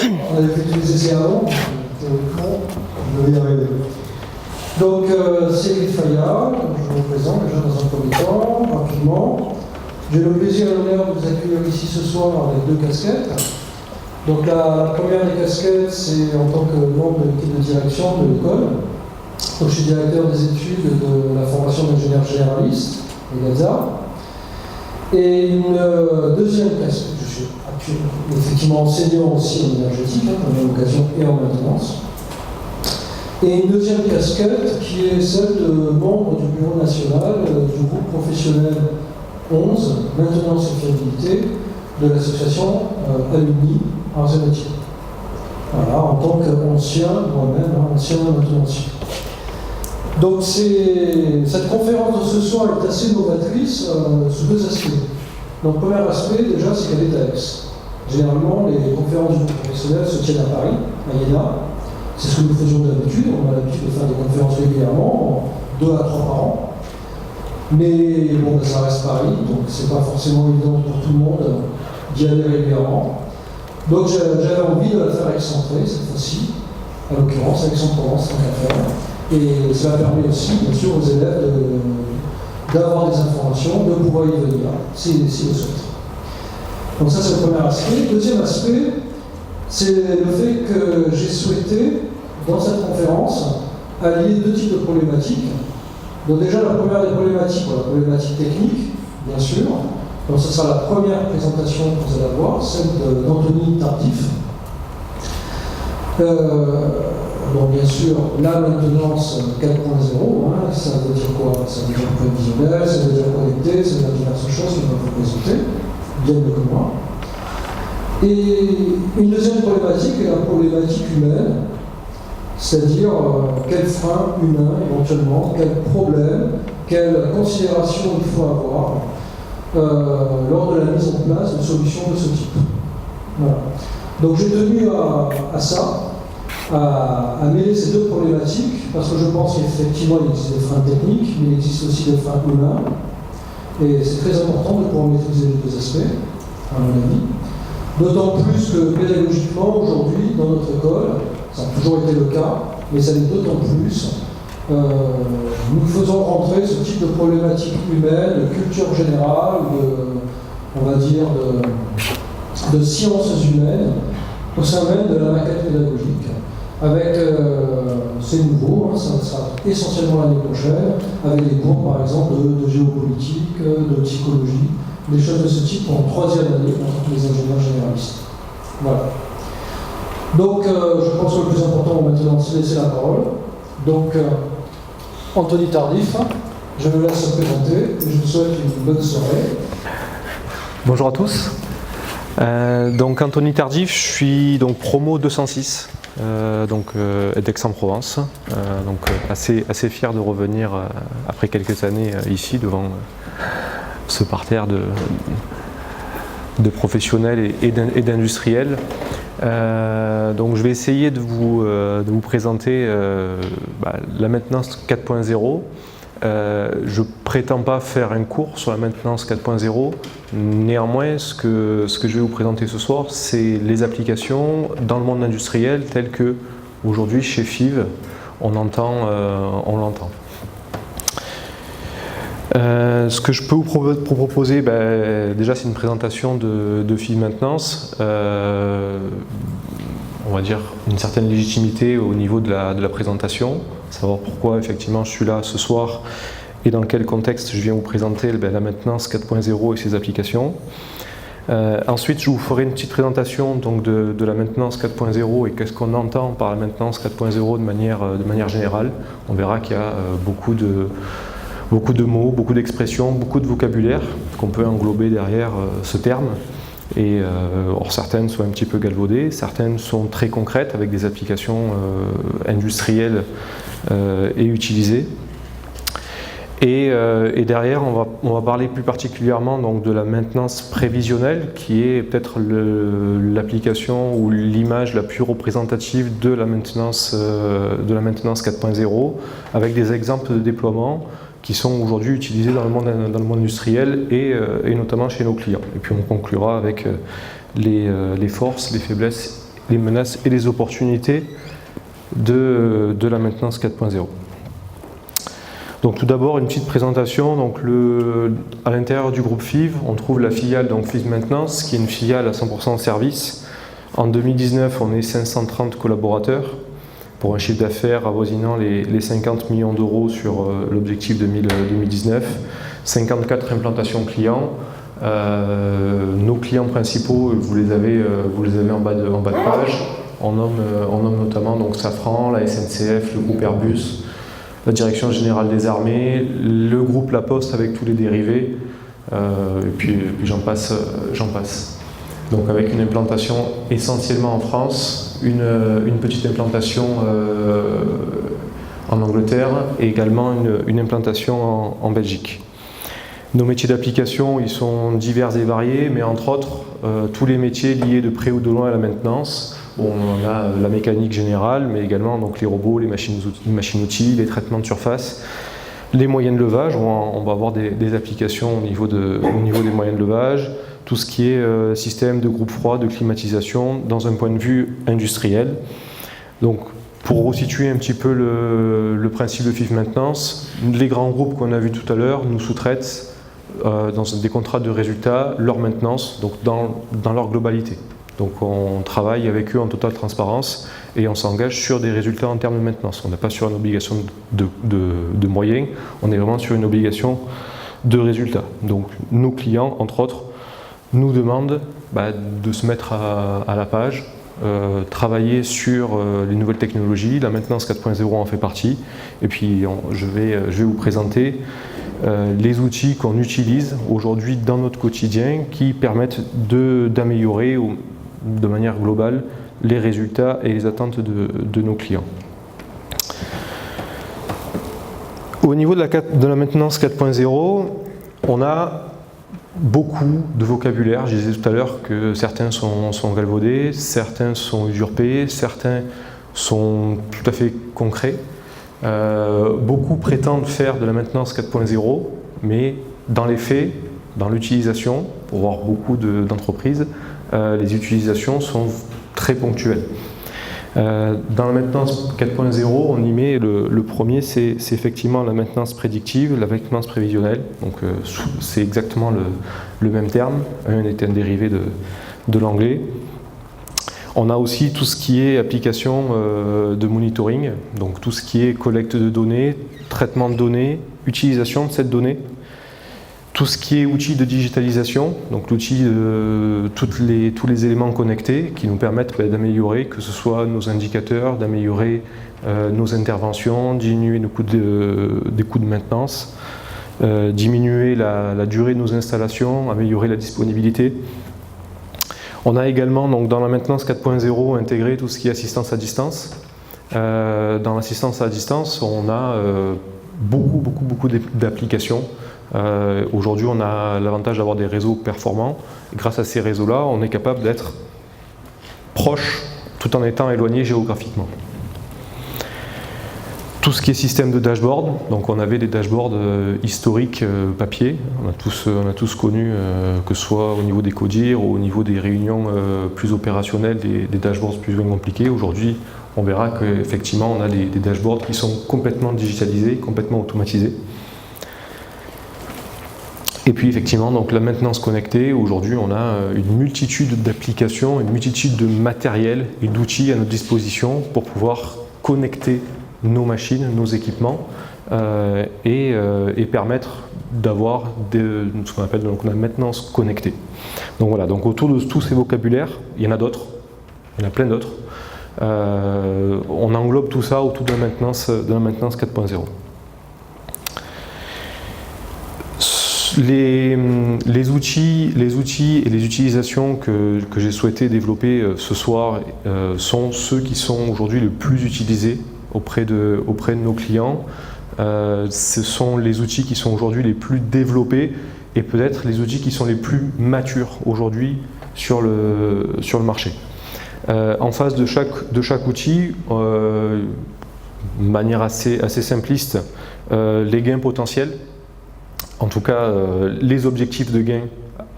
On avait fait tous les essais avant, théoriquement, on devait y arriver. Donc, Cyril Fayard, je vous présente déjà dans un premier temps, rapidement. J'ai le plaisir et l'honneur de vous accueillir ici ce soir avec deux casquettes. Donc, la première des casquettes, c'est en tant que membre de l'équipe de direction de l'école. Donc, je suis directeur des études de la formation d'ingénieur généraliste, EGAZA. Et une deuxième casquette, je suis effectivement enseignant aussi en énergétique, en éducation et en maintenance. Et une deuxième casquette qui est celle de membre du bureau national du groupe professionnel 11, maintenance et fiabilité, de l'association Alumni Arts et Métiers. Voilà, en tant qu'ancien, moi-même, ancien maintenancier. Donc cette conférence de ce soir est assez novatrice sous deux aspects. Donc premier aspect, déjà, c'est qu'elle est à Aix. Généralement, les conférences du groupe professionnel se tiennent à Paris, à Iéna. C'est ce que nous faisions d'habitude. On a l'habitude de faire des conférences régulièrement, 2 à 3 par an. Mais bon, ça reste Paris, donc c'est pas forcément évident pour tout le monde d'y aller régulièrement. Donc j'avais envie de la faire excentrée cette fois-ci, à l'occurrence Aix-en-Provence, tant qu'à faire. Et cela permet aussi, bien sûr, aux élèves d'avoir des informations, de pouvoir y venir, s'ils le souhaitent. Donc ça, c'est le premier aspect. Deuxième aspect, c'est le fait que j'ai souhaité, dans cette conférence, allier deux types de problématiques. Donc déjà, la première des problématiques, la problématique technique, bien sûr. Donc ce sera la première présentation que vous allez avoir, celle d'Anthony Tardif. Donc bien sûr, la maintenance 4.0, ça veut dire quoi? Ça veut dire prévisionnel, ça veut dire connecté, ça veut dire diverses choses que je vais vous présenter, bien mieux que moi. Et une deuxième problématique est la problématique humaine, c'est-à-dire quel frein humain éventuellement, quel problème, quelle considération il faut avoir lors de la mise en place de solutions de ce type. Voilà. Donc j'ai tenu à ça, à mêler ces deux problématiques, parce que je pense qu'effectivement il existe des freins techniques, mais il existe aussi des freins humains, et c'est très important de pouvoir maîtriser les deux aspects, à mon avis. D'autant plus que pédagogiquement, aujourd'hui, dans notre école, ça a toujours été le cas, mais ça l'est d'autant plus, nous faisons rentrer ce type de problématiques humaines, de culture générale, on va dire, de sciences humaines, au sein même de la maquette pédagogique. Avec, c'est nouveau, ça sera essentiellement l'année prochaine, avec des cours par exemple de géopolitique, de psychologie, des choses de ce type en troisième année pour les ingénieurs généralistes. Voilà. Donc je pense que le plus important maintenant c'est de laisser la parole. Donc Anthony Tardif, je me laisse se présenter et je vous souhaite une bonne soirée. Bonjour à tous. Donc Anthony Tardif, je suis donc promo 206 d'Aix-en-Provence. Assez fier de revenir après quelques années ici devant ce parterre de professionnels et d'industriels. Donc je vais essayer de vous présenter la maintenance 4.0. Je prétends pas faire un cours sur la maintenance 4.0. Néanmoins, ce que je vais vous présenter ce soir, c'est les applications dans le monde industriel telles que aujourd'hui chez FIV, on l'entend. Ce que je peux vous proposer, déjà c'est une présentation de FIV Maintenance, on va dire une certaine légitimité au niveau de la présentation, savoir pourquoi effectivement je suis là ce soir et dans quel contexte je viens vous présenter la maintenance 4.0 et ses applications. Ensuite, je vous ferai une petite présentation donc, de la maintenance 4.0 et qu'est-ce qu'on entend par la maintenance 4.0 de manière générale. On verra qu'il y a beaucoup de mots, beaucoup d'expressions, beaucoup de vocabulaire qu'on peut englober derrière ce terme. Et certaines sont un petit peu galvaudées, certaines sont très concrètes avec des applications industrielles et utilisées. Et derrière, on va parler plus particulièrement donc, de la maintenance prévisionnelle, qui est peut-être l'application ou l'image la plus représentative de la maintenance 4.0, avec des exemples de déploiement qui sont aujourd'hui utilisés dans le monde industriel et notamment chez nos clients. Et puis on conclura avec les forces, les faiblesses les menaces et les opportunités de la maintenance 4.0. Donc tout d'abord une petite présentation. Donc à l'intérieur du groupe FIV, on trouve la filiale donc FIV Maintenance, qui est une filiale à 100% service. En 2019, on est 530 collaborateurs pour un chiffre d'affaires avoisinant les 50 millions d'euros sur l'objectif 2019. 54 implantations clients. Nos clients principaux, vous les avez en bas de page. On nomme notamment donc Safran, la SNCF, le groupe Airbus, la Direction Générale des Armées, le groupe La Poste avec tous les dérivés, et puis j'en passe. Donc avec une implantation essentiellement en France, une petite implantation en Angleterre et également une implantation en Belgique. Nos métiers d'application, ils sont divers et variés, mais entre autres, tous les métiers liés de près ou de loin à la maintenance. Bon, on a la mécanique générale, mais également donc, les robots, les machines-outils, les traitements de surface, les moyens de levage. On va avoir des applications au niveau des moyens de levage, tout ce qui est système de groupe froid, de climatisation, dans un point de vue industriel. Donc, pour resituer un petit peu le principe de FIV Maintenance, les grands groupes qu'on a vus tout à l'heure nous sous-traitent dans des contrats de résultats leur maintenance, donc dans leur globalité. Donc on travaille avec eux en totale transparence et on s'engage sur des résultats en termes de maintenance. On n'est pas sur une obligation de moyens, on est vraiment sur une obligation de résultats. Donc nos clients, entre autres, nous demandent de se mettre à la page, travailler sur les nouvelles technologies, la maintenance 4.0 en fait partie, et puis je vais vous présenter les outils qu'on utilise aujourd'hui dans notre quotidien qui permettent d'améliorer de manière globale les résultats et les attentes de nos clients. Au niveau de la maintenance 4.0, on a beaucoup de vocabulaire. Je disais tout à l'heure que certains sont galvaudés, certains sont usurpés, certains sont tout à fait concrets. Beaucoup prétendent faire de la maintenance 4.0, mais dans les faits, dans l'utilisation, pour voir beaucoup d'entreprises, les utilisations sont très ponctuelles. Dans la maintenance 4.0, on y met le premier, c'est effectivement la maintenance prédictive, la maintenance prévisionnelle. Donc c'est exactement le même terme, un est un dérivé de l'anglais. On a aussi tout ce qui est application de monitoring, donc tout ce qui est collecte de données, traitement de données, utilisation de cette donnée. Tout ce qui est outils de digitalisation, donc l'outil de tous les éléments connectés qui nous permettent d'améliorer, que ce soit nos indicateurs, d'améliorer nos interventions, diminuer nos des coûts de maintenance, diminuer la durée de nos installations, améliorer la disponibilité. On a également donc, dans la maintenance 4.0 intégré tout ce qui est assistance à distance. Dans l'assistance à distance, on a beaucoup d'applications. Aujourd'hui, on a l'avantage d'avoir des réseaux performants. Grâce à ces réseaux-là, on est capable d'être proche tout en étant éloigné géographiquement. Tout ce qui est système de dashboard, donc on avait des dashboards historiques papier, on a tous connu, que ce soit au niveau des CODIR ou au niveau des réunions plus opérationnelles, des dashboards plus compliqués. Aujourd'hui, on verra qu'effectivement, on a des dashboards qui sont complètement digitalisés, complètement automatisés. Et puis effectivement, donc la maintenance connectée, aujourd'hui on a une multitude d'applications, une multitude de matériel et d'outils à notre disposition pour pouvoir connecter nos machines, nos équipements et permettre d'avoir ce qu'on appelle donc la maintenance connectée. Donc voilà, donc autour de tous ces vocabulaires, il y en a d'autres, il y en a plein d'autres. On englobe tout ça autour de la maintenance 4.0. Les outils et les utilisations que j'ai souhaité développer ce soir sont ceux qui sont aujourd'hui le plus utilisés auprès de nos clients. Ce sont les outils qui sont aujourd'hui les plus développés et peut-être les outils qui sont les plus matures aujourd'hui sur le marché. En face de chaque outil, de manière assez simpliste, les gains potentiels. En tout cas, les objectifs de gain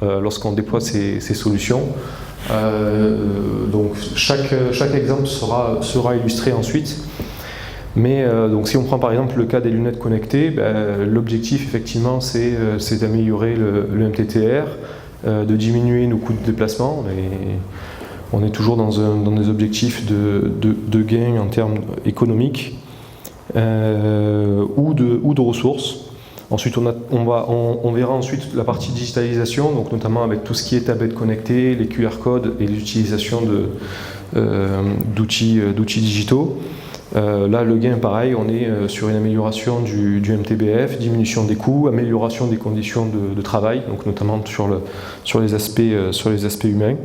lorsqu'on déploie ces solutions. Donc chaque exemple sera illustré ensuite. Mais donc si on prend par exemple le cas des lunettes connectées, l'objectif effectivement c'est d'améliorer le MTTR, de diminuer nos coûts de déplacement. On est toujours dans des objectifs de gain en termes économiques ou de ressources. Ensuite, on verra ensuite la partie digitalisation, donc notamment avec tout ce qui est tablette connectée, les QR codes et l'utilisation d'outils digitaux. Là, le gain, pareil, on est sur une amélioration du MTBF, diminution des coûts, amélioration des conditions de travail, donc notamment sur les aspects humains.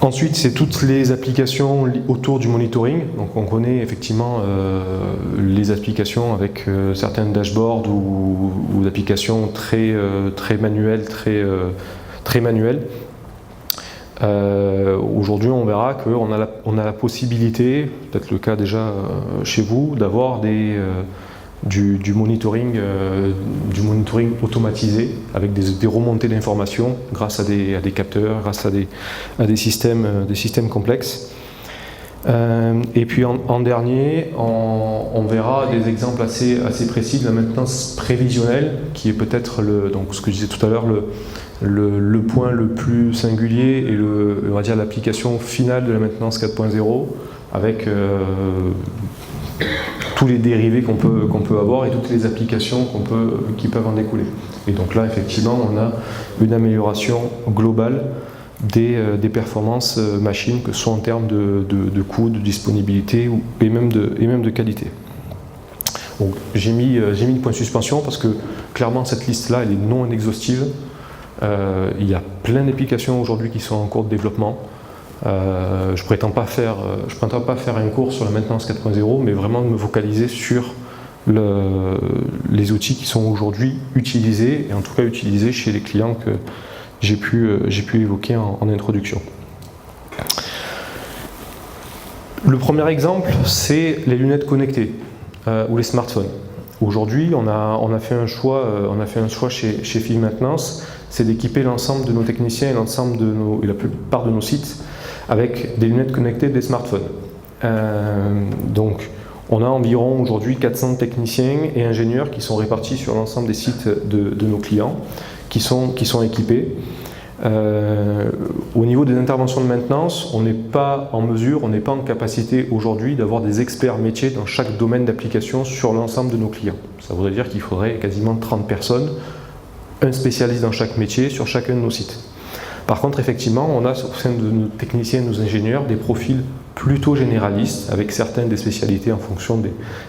Ensuite, c'est toutes les applications autour du monitoring. Donc, on connaît effectivement les applications avec certains dashboards ou d'applications très manuelles, très manuelles. Aujourd'hui, on verra qu'on a la possibilité, peut-être le cas déjà chez vous, d'avoir du monitoring automatisé avec des remontées d'informations grâce à des capteurs, grâce à des systèmes complexes. Et puis en dernier, on verra des exemples assez précis de la maintenance prévisionnelle, qui est peut-être donc ce que je disais tout à l'heure, le point le plus singulier et on va dire l'application finale de la maintenance 4.0 avec tous les dérivés qu'on peut avoir et toutes les applications qui peuvent en découler. Et donc là, effectivement, on a une amélioration globale des performances machines, que ce soit en termes de coûts, de disponibilité et même de qualité. Donc, j'ai mis le point de suspension parce que clairement cette liste-là, elle est non exhaustive. Il y a plein d'applications aujourd'hui qui sont en cours de développement. Je ne prétends pas faire un cours sur la maintenance 4.0, mais vraiment de me focaliser sur les outils qui sont aujourd'hui utilisés, et en tout cas utilisés chez les clients que j'ai pu évoquer en introduction. Le premier exemple, c'est les lunettes connectées ou les smartphones. Aujourd'hui, on a fait un choix chez Fives Maintenance, c'est d'équiper l'ensemble de nos techniciens et la plupart de nos sites avec des lunettes connectées des smartphones. Donc, on a environ aujourd'hui 400 techniciens et ingénieurs qui sont répartis sur l'ensemble des sites de nos clients, qui sont équipés. Au niveau des interventions de maintenance, on n'est pas en mesure, on n'est pas en capacité aujourd'hui d'avoir des experts métiers dans chaque domaine d'application sur l'ensemble de nos clients. Ça voudrait dire qu'il faudrait quasiment 30 personnes, un spécialiste dans chaque métier sur chacun de nos sites. Par contre, effectivement, on a au sein de nos techniciens et de nos ingénieurs des profils plutôt généralistes, avec certaines des spécialités en fonction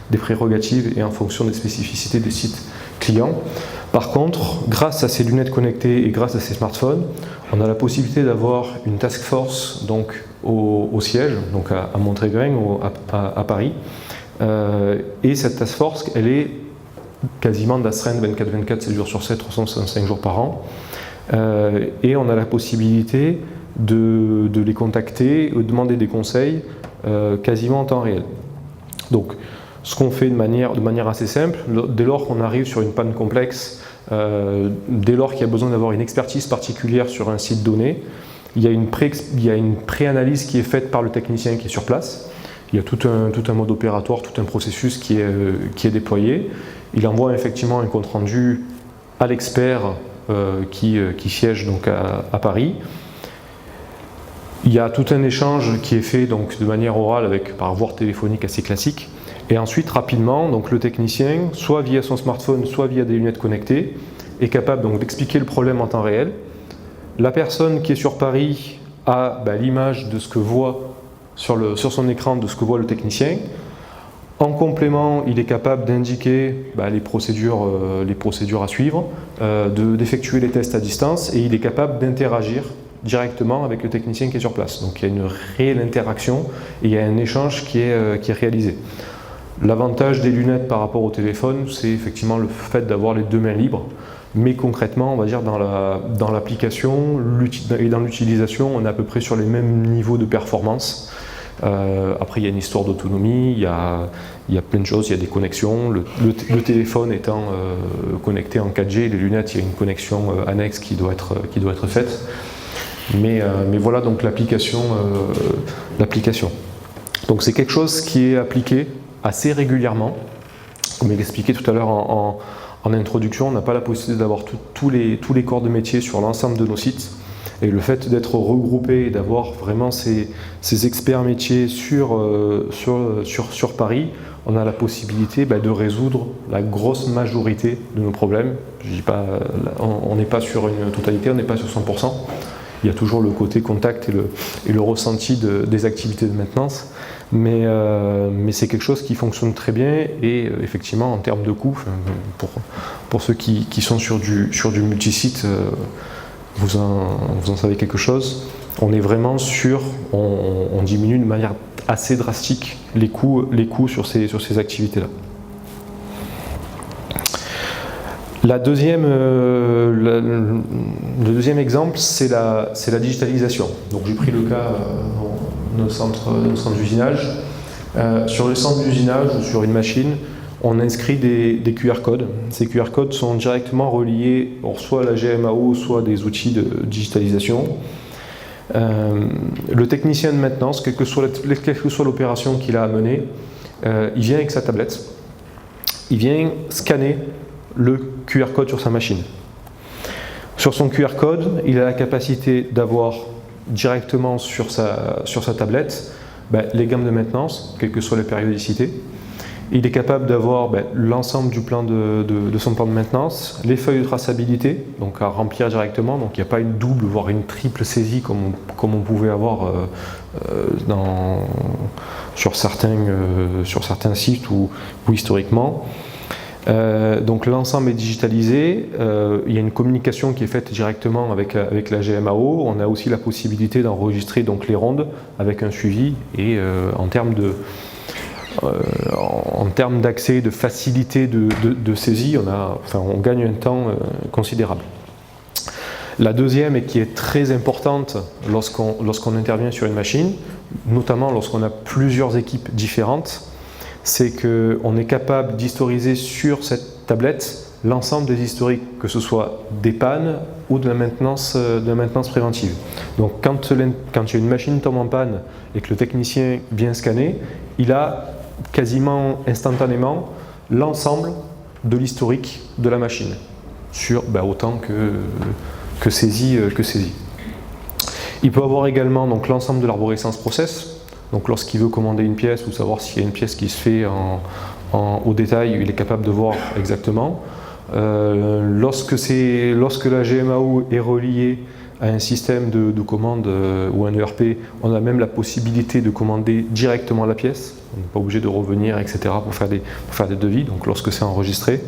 des prérogatives et en fonction des spécificités des sites clients. Par contre, grâce à ces lunettes connectées et grâce à ces smartphones, on a la possibilité d'avoir une task force donc, au siège, donc à Montégrain, à Paris. Et cette task force, elle est quasiment d'astreinte 24/24, 7 jours sur 7, 365 jours par an. Et on a la possibilité de les contacter, de demander des conseils quasiment en temps réel. Donc, ce qu'on fait de manière assez simple, dès lors qu'on arrive sur une panne complexe, dès lors qu'il y a besoin d'avoir une expertise particulière sur un site donné, il y a une pré-analyse qui est faite par le technicien qui est sur place. Il y a tout un mode opératoire, tout un processus qui est déployé. Il envoie effectivement un compte rendu à l'expert qui siège donc à Paris. Il y a tout un échange qui est fait donc, de manière orale par voie téléphonique assez classique. Et ensuite, rapidement, donc, le technicien, soit via son smartphone, soit via des lunettes connectées, est capable donc, d'expliquer le problème en temps réel. La personne qui est sur Paris a l'image de ce que voit sur son écran, de ce que voit le technicien. En complément, il est capable d'indiquer les procédures à suivre, d'effectuer les tests à distance, et il est capable d'interagir directement avec le technicien qui est sur place. Donc il y a une réelle interaction et il y a un échange qui est réalisé. L'avantage des lunettes par rapport au téléphone, c'est effectivement le fait d'avoir les deux mains libres, mais concrètement, on va dire dans l'application et dans l'utilisation, on est à peu près sur les mêmes niveaux de performance. Après, il y a une histoire d'autonomie, il y a plein de choses, il y a des connexions. Le téléphone étant connecté en 4G, les lunettes, il y a une connexion annexe qui doit être faite. Mais voilà donc l'application. Donc c'est quelque chose qui est appliqué assez régulièrement. Comme je l'ai expliqué tout à l'heure en introduction, on n'a pas la possibilité d'avoir tous les corps de métier sur l'ensemble de nos sites. Et le fait d'être regroupé et d'avoir vraiment ces experts métiers sur Paris, on a la possibilité de résoudre la grosse majorité de nos problèmes. Je dis pas, on n'est pas sur une totalité, on n'est pas sur 100%. Il y a toujours le côté contact et le ressenti des activités de maintenance. Mais c'est quelque chose qui fonctionne très bien et effectivement en termes de coût, pour ceux qui sont sur du multisite, vous en savez quelque chose. On est vraiment on diminue de manière assez drastique les coûts sur ces activités-là. Le deuxième exemple, c'est la digitalisation. Donc j'ai pris le cas de notre centre d'usinage. Sur le centre d'usinage ou sur une machine, on inscrit des QR codes. Ces QR codes sont directement reliés soit à la GMAO, soit à des outils de digitalisation. Le technicien de maintenance, quelle que soit l'opération qu'il a à mener, il vient avec sa tablette. Il vient scanner le QR code sur sa machine. Sur son QR code, il a la capacité d'avoir directement sur sa tablette les gammes de maintenance, quelle que soit la périodicité. Il est capable d'avoir l'ensemble du plan de son plan de maintenance, les feuilles de traçabilité, donc à remplir directement, donc il n'y a pas une double, voire une triple saisie comme on pouvait avoir sur certains sites ou historiquement. Donc l'ensemble est digitalisé, il y a une communication qui est faite directement avec la GMAO. On a aussi la possibilité d'enregistrer donc les rondes avec un suivi et en termes d'accès, de facilité de saisie, on gagne un temps considérable. La deuxième, et qui est très importante lorsqu'on intervient sur une machine, notamment lorsqu'on a plusieurs équipes différentes, c'est qu'on est capable d'historiser sur cette tablette l'ensemble des historiques, que ce soit des pannes ou de la maintenance préventive. Donc quand une machine tombe en panne et que le technicien vient scanner, il a quasiment instantanément l'ensemble de l'historique de la machine, sur autant que saisie. Il peut avoir également l'ensemble de l'arborescence process. Donc lorsqu'il veut commander une pièce ou savoir s'il y a une pièce qui se fait au détail, il est capable de voir exactement. Lorsque la GMAO est reliée à un système de commande ou un ERP, on a même la possibilité de commander directement la pièce. On n'est pas obligé de revenir, etc. pour faire des devis, donc lorsque c'est enregistré.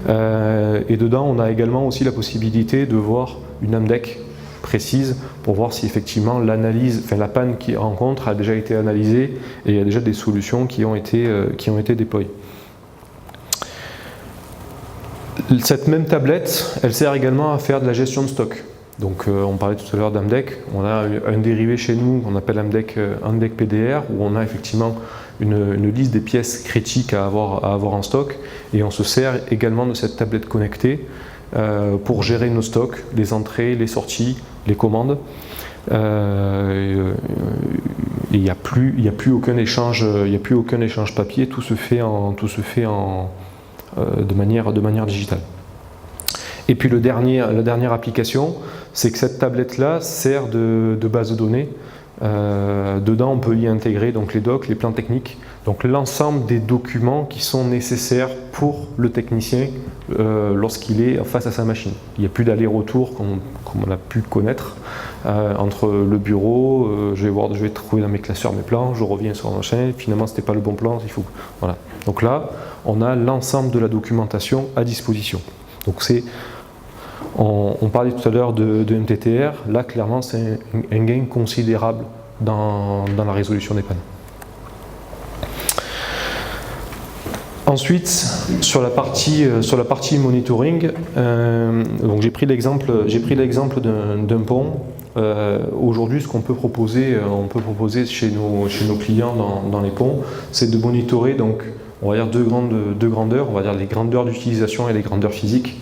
Et dedans, on a également aussi la possibilité de voir une AMDEC précise pour voir si effectivement la panne qu'il rencontre a déjà été analysée et il y a déjà des solutions qui ont été déployées. Cette même tablette, elle sert également à faire de la gestion de stock. Donc on parlait tout à l'heure d'AMDEC, on a un dérivé chez nous qu'on appelle AMDEC PDR, où on a effectivement une liste des pièces critiques à avoir en stock, et on se sert également de cette tablette connectée pour gérer nos stocks, les entrées, les sorties, les commandes. Il n'y a plus aucun échange papier, tout se fait de manière digitale. Et puis la dernière application, c'est que cette tablette-là sert de base de données. Dedans, on peut y intégrer donc les docs, les plans techniques, donc l'ensemble des documents qui sont nécessaires pour le technicien lorsqu'il est face à sa machine. Il n'y a plus d'aller-retour comme on a pu connaître entre le je vais trouver dans mes classeurs mes plans, je reviens sur un machin, finalement c'était pas le bon plan, voilà. Donc là, on a l'ensemble de la documentation à disposition. Donc on parlait tout à l'heure de MTTR, là clairement c'est un gain considérable dans la résolution des pannes. Ensuite, sur la partie monitoring, donc j'ai pris l'exemple d'un pont. Aujourd'hui, ce qu'on peut proposer, chez nos clients dans les ponts, c'est de monitorer donc, on va dire deux grandeurs, on va dire les grandeurs d'utilisation et les grandeurs physiques.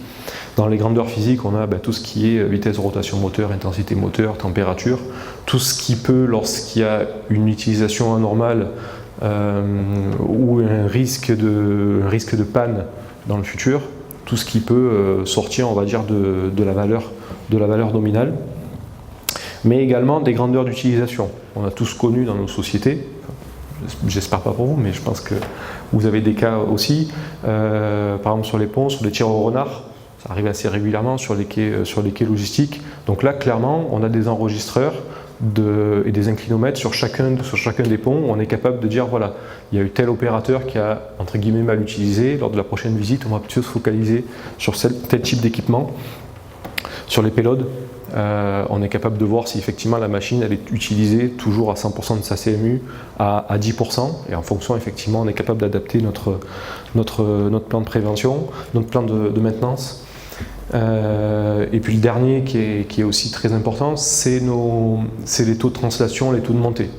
Dans les grandeurs physiques, on a tout ce qui est vitesse de rotation moteur, intensité moteur, température, tout ce qui peut, lorsqu'il y a une utilisation anormale ou un risque de panne dans le futur, tout ce qui peut sortir, on va dire, de la valeur nominale. Mais également des grandeurs d'utilisation. On a tous connu dans nos sociétés, j'espère pas pour vous, mais je pense que vous avez des cas aussi, par exemple sur les ponts, sur les tirs au renard, ça arrive assez régulièrement sur les quais logistiques. Donc là, clairement, on a des enregistreurs et des inclinomètres sur chacun des ponts, où on est capable de dire, voilà, il y a eu tel opérateur qui a, entre guillemets, mal utilisé. Lors de la prochaine visite, on va plutôt se focaliser sur tel type d'équipement. Sur les payloads, on est capable de voir si effectivement la machine elle est utilisée toujours à 100% de sa CMU à 10%, et en fonction, effectivement, on est capable d'adapter notre plan de prévention, notre plan de maintenance. Et puis le dernier qui est aussi très important, c'est les taux de translation, les taux de montée.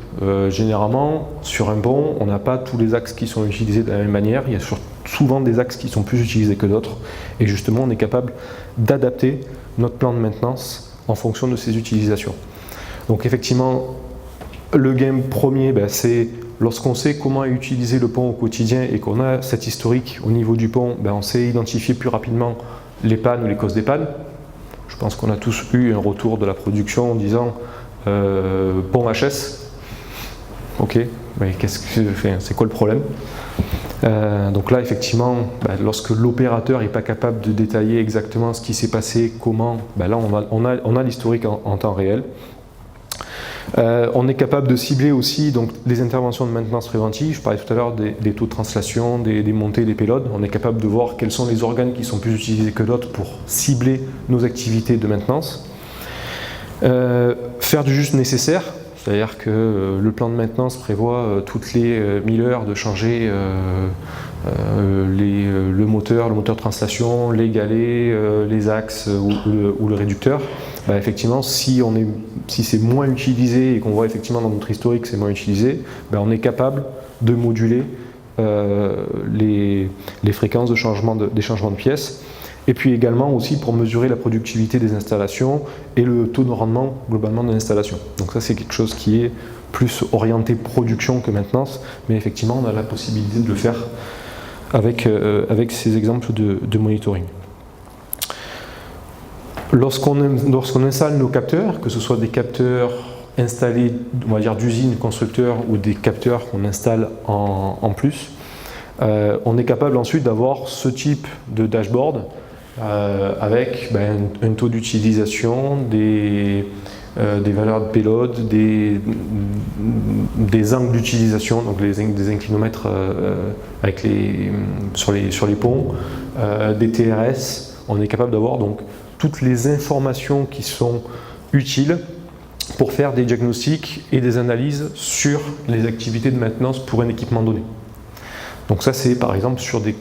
Généralement, sur un pont, on n'a pas tous les axes qui sont utilisés de la même manière, il y a souvent des axes qui sont plus utilisés que d'autres, et justement on est capable d'adapter notre plan de maintenance en fonction de ces utilisations. Donc effectivement, le game premier, c'est lorsqu'on sait comment utiliser le pont au quotidien et qu'on a cet historique au niveau du pont, on sait identifier plus rapidement les pannes ou les causes des pannes. Je pense qu'on a tous eu un retour de la production en disant pont HS, ok, mais c'est quoi le problème? Donc là, effectivement, lorsque l'opérateur n'est pas capable de détailler exactement ce qui s'est passé, comment, là on a l'historique en temps réel. On est capable de cibler aussi donc, les interventions de maintenance préventive. Je parlais tout à l'heure des taux de translation, des montées, des payloads. On est capable de voir quels sont les organes qui sont plus utilisés que d'autres pour cibler nos activités de maintenance. Faire du juste nécessaire, c'est-à-dire que le plan de maintenance prévoit toutes les 1000 heures de changer le moteur de translation, les galets, les axes ou le réducteur. Effectivement, si c'est moins utilisé et qu'on voit effectivement dans notre historique que c'est moins utilisé, on est capable de moduler les fréquences des changements de pièces. Et puis également aussi pour mesurer la productivité des installations et le taux de rendement globalement de l'installation. Donc ça c'est quelque chose qui est plus orienté production que maintenance, mais effectivement on a la possibilité de le faire avec ces exemples de monitoring. Lorsqu'on installe nos capteurs, que ce soit des capteurs installés, on va dire d'usine constructeur ou des capteurs qu'on installe en plus, on est capable ensuite d'avoir ce type de dashboard avec un taux d'utilisation, des valeurs de payload, des angles d'utilisation, donc des inclinomètres sur les ponts, des TRS. On est capable d'avoir donc toutes les informations qui sont utiles pour faire des diagnostics et des analyses sur les activités de maintenance pour un équipement donné. Donc ça c'est par exemple sur des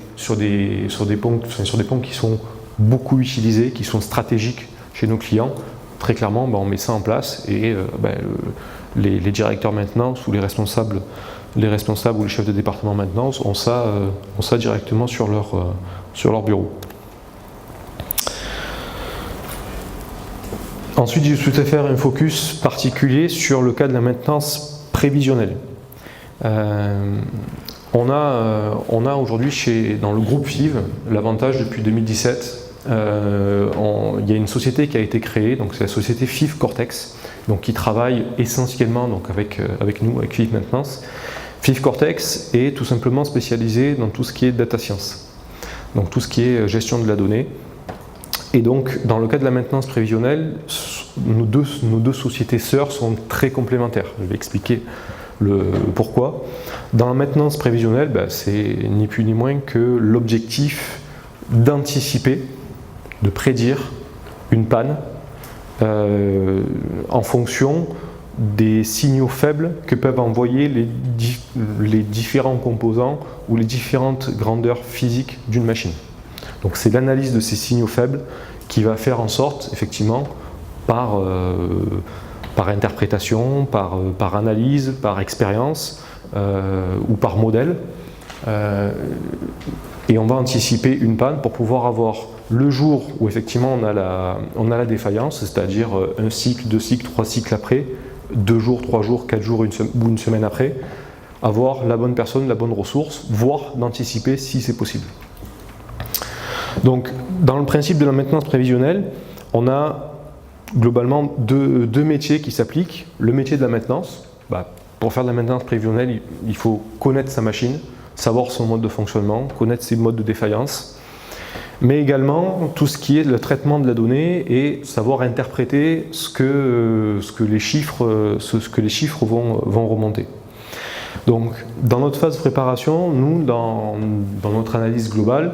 ponts qui sont beaucoup utilisés, qui sont stratégiques chez nos clients. Très clairement, on met ça en place et les directeurs maintenance ou les responsables ou les chefs de département maintenance ont ça directement sur leur bureau. Ensuite, je souhaitais faire un focus particulier sur le cas de la maintenance prévisionnelle. On a aujourd'hui dans le groupe FIV l'avantage depuis 2017. Il y a une société qui a été créée, donc c'est la société FIV Cortex, donc qui travaille essentiellement donc avec nous, avec FIV Maintenance. FIV Cortex est tout simplement spécialisé dans tout ce qui est data science, donc tout ce qui est gestion de la donnée. Et donc, dans le cas de la maintenance prévisionnelle, nos deux sociétés sœurs sont très complémentaires. Je vais expliquer le pourquoi. Dans la maintenance prévisionnelle, c'est ni plus ni moins que l'objectif d'anticiper, de prédire une panne en fonction des signaux faibles que peuvent envoyer les différents composants ou les différentes grandeurs physiques d'une machine. Donc c'est l'analyse de ces signaux faibles qui va faire en sorte, effectivement, par interprétation, par analyse, par expérience ou par modèle, et on va anticiper une panne pour pouvoir avoir le jour où effectivement on a la défaillance, c'est-à-dire un cycle, 2 cycles, 3 cycles après, 2 jours, 3 jours, 4 jours ou une semaine après, avoir la bonne personne, la bonne ressource, voire d'anticiper si c'est possible. Donc, dans le principe de la maintenance prévisionnelle, on a globalement deux métiers qui s'appliquent. Le métier de la maintenance, pour faire de la maintenance prévisionnelle, il faut connaître sa machine, savoir son mode de fonctionnement, connaître ses modes de défaillance, mais également tout ce qui est le traitement de la donnée et savoir interpréter ce que les chiffres vont remonter. Donc, dans notre phase de préparation, nous, dans notre analyse globale,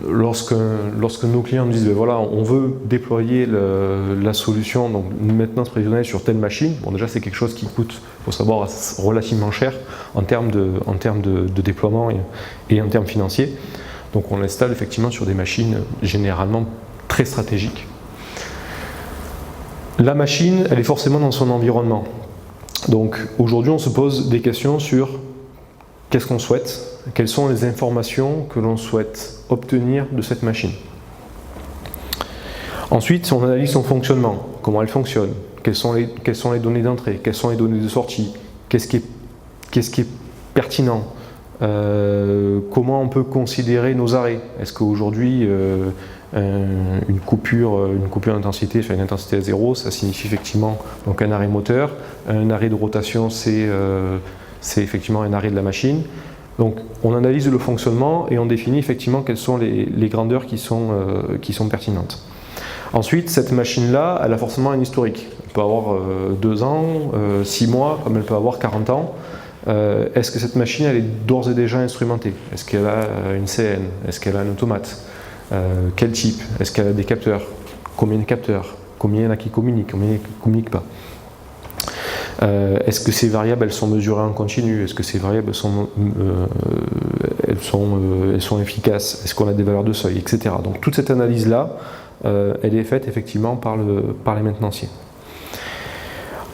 lorsque nos clients nous disent voilà, on veut déployer la solution, donc une maintenance prévisionnelle sur telle machine, bon, déjà c'est quelque chose qui coûte, il faut savoir, relativement cher en termes de déploiement et en termes financiers. Donc on l'installe effectivement sur des machines généralement très stratégiques. La machine, elle est forcément dans son environnement. Donc aujourd'hui on se pose des questions sur qu'est-ce qu'on souhaite, quelles sont les informations que l'on souhaite obtenir de cette machine. Ensuite, on analyse son fonctionnement, comment elle fonctionne, quelles sont les données d'entrée, quelles sont les données de sortie, qu'est-ce qui est pertinent, comment on peut considérer nos arrêts. Est-ce qu'aujourd'hui, une coupure d'intensité, une intensité à 0, ça signifie effectivement donc un arrêt moteur, un arrêt de rotation, c'est effectivement un arrêt de la machine. Donc on analyse le fonctionnement et on définit effectivement quelles sont les grandeurs qui sont pertinentes. Ensuite, cette machine-là, elle a forcément un historique. Elle peut avoir 2 ans, 6 mois, comme elle peut avoir 40 ans. Est-ce que cette machine, elle est d'ores et déjà instrumentée? Est-ce qu'elle a une CN? Est-ce qu'elle a un automate? Quel type? Est-ce qu'elle a des capteurs? Combien de capteurs? Combien il y en a qui communiquent? Combien qui ne communiquent pas? Est-ce que ces variables elles sont mesurées en continu? Est-ce que ces variables elles sont efficaces? Est-ce qu'on a des valeurs de seuil, etc. Donc toute cette analyse-là, elle est faite effectivement par les maintenanciers.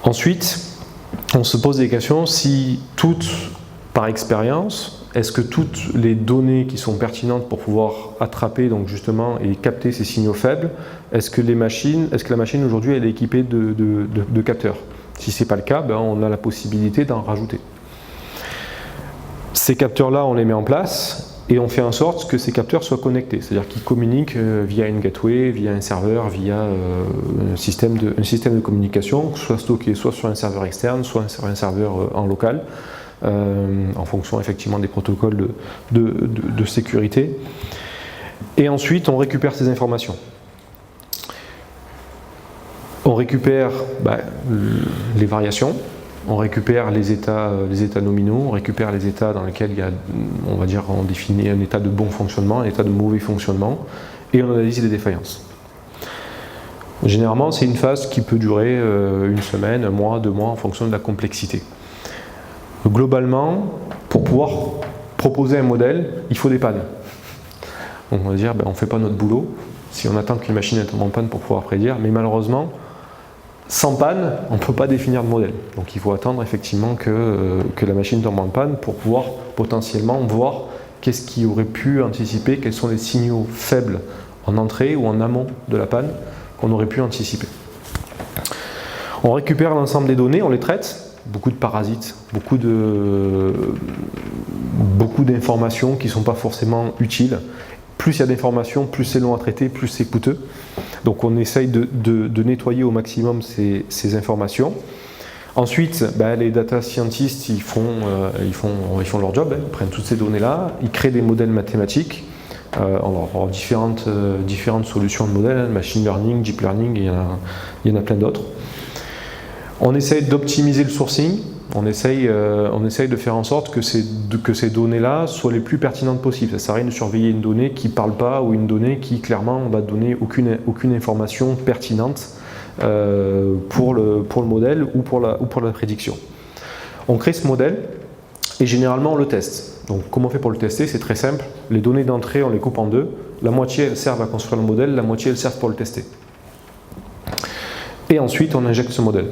Ensuite, on se pose des questions si toutes, par expérience, est-ce que toutes les données qui sont pertinentes pour pouvoir attraper donc justement et capter ces signaux faibles, est-ce que la machine aujourd'hui elle est équipée de capteurs? Si ce n'est pas le cas, on a la possibilité d'en rajouter. Ces capteurs-là, on les met en place et on fait en sorte que ces capteurs soient connectés, c'est-à-dire qu'ils communiquent via une gateway, via un serveur, via un système de communication, soit stocké soit sur un serveur externe, soit sur un serveur en local, en fonction effectivement des protocoles de sécurité. Et ensuite, on récupère ces informations. On récupère les variations, on récupère les états nominaux, on récupère les états dans lesquels il y a, on définit un état de bon fonctionnement, un état de mauvais fonctionnement, et on analyse les défaillances. Généralement, c'est une phase qui peut durer 1 semaine, 1 mois, 2 mois, en fonction de la complexité. Globalement, pour pouvoir proposer un modèle, il faut des pannes. On va dire, on ne fait pas notre boulot si on attend que les machines tombent en panne pour pouvoir prédire, mais malheureusement, sans panne, on ne peut pas définir de modèle. Donc il faut attendre effectivement que la machine tombe en panne pour pouvoir potentiellement voir qu'est-ce qui aurait pu anticiper, quels sont les signaux faibles en entrée ou en amont de la panne qu'on aurait pu anticiper. On récupère l'ensemble des données, on les traite, beaucoup de parasites, beaucoup d'informations qui ne sont pas forcément utiles. Plus il y a d'informations, plus c'est long à traiter, plus c'est coûteux. Donc on essaye de nettoyer au maximum ces informations. Ensuite, les data scientists, ils font leur job, ils prennent toutes ces données-là, ils créent des modèles mathématiques. On va avoir différentes solutions de modèles, machine learning, deep learning, il y en a plein d'autres. On essaye d'optimiser le sourcing. On essaye de faire en sorte que ces données-là soient les plus pertinentes possibles. Ça ne sert à rien de surveiller une donnée qui ne parle pas ou une donnée qui clairement va donner aucune information pertinente pour le modèle ou pour la prédiction. On crée ce modèle et généralement on le teste. Donc comment on fait pour le tester? C'est très simple. Les données d'entrée on les coupe en 2. La moitié elles servent à construire le modèle, la moitié elles servent pour le tester. Et ensuite on injecte ce modèle.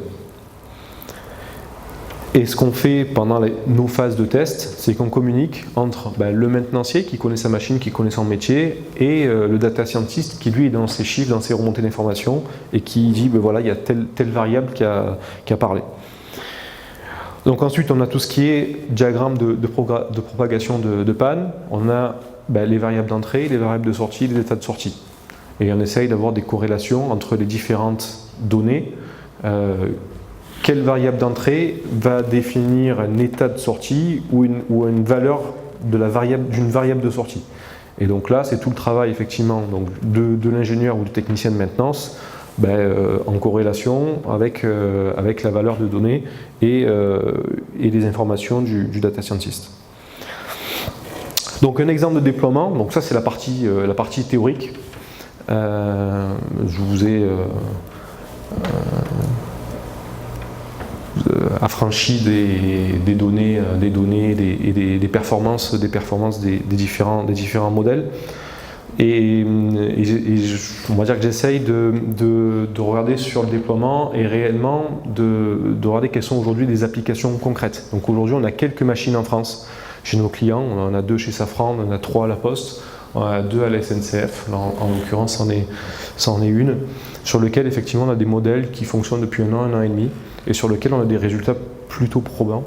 Et ce qu'on fait pendant nos phases de test, c'est qu'on communique entre le maintenancier qui connaît sa machine, qui connaît son métier, et le data scientist qui lui est dans ses chiffres, dans ses remontées d'informations, et qui dit voilà, il y a telle variable qui a parlé. Donc ensuite, on a tout ce qui est diagramme de propagation de panne. On a les variables d'entrée, les variables de sortie, les états de sortie. Et on essaye d'avoir des corrélations entre les différentes données. Quelle variable d'entrée va définir un état de sortie ou une valeur d'une variable de sortie. Et donc là, c'est tout le travail effectivement donc de l'ingénieur ou du technicien de maintenance en corrélation avec la valeur de données et les informations du data scientist. Donc un exemple de déploiement, donc ça c'est la partie théorique. Je vous ai affranchi des données et des performances des différents modèles. Et on va dire que j'essaye de regarder sur le déploiement et réellement de regarder quelles sont aujourd'hui des applications concrètes. Donc aujourd'hui on a quelques machines en France chez nos clients, on en a 2 chez Safran, on en a 3 à la Poste, on en a 2 à la SNCF, en l'occurrence c'en est une, sur lequel effectivement on a des modèles qui fonctionnent depuis un an et demi, et sur lequel on a des résultats plutôt probants,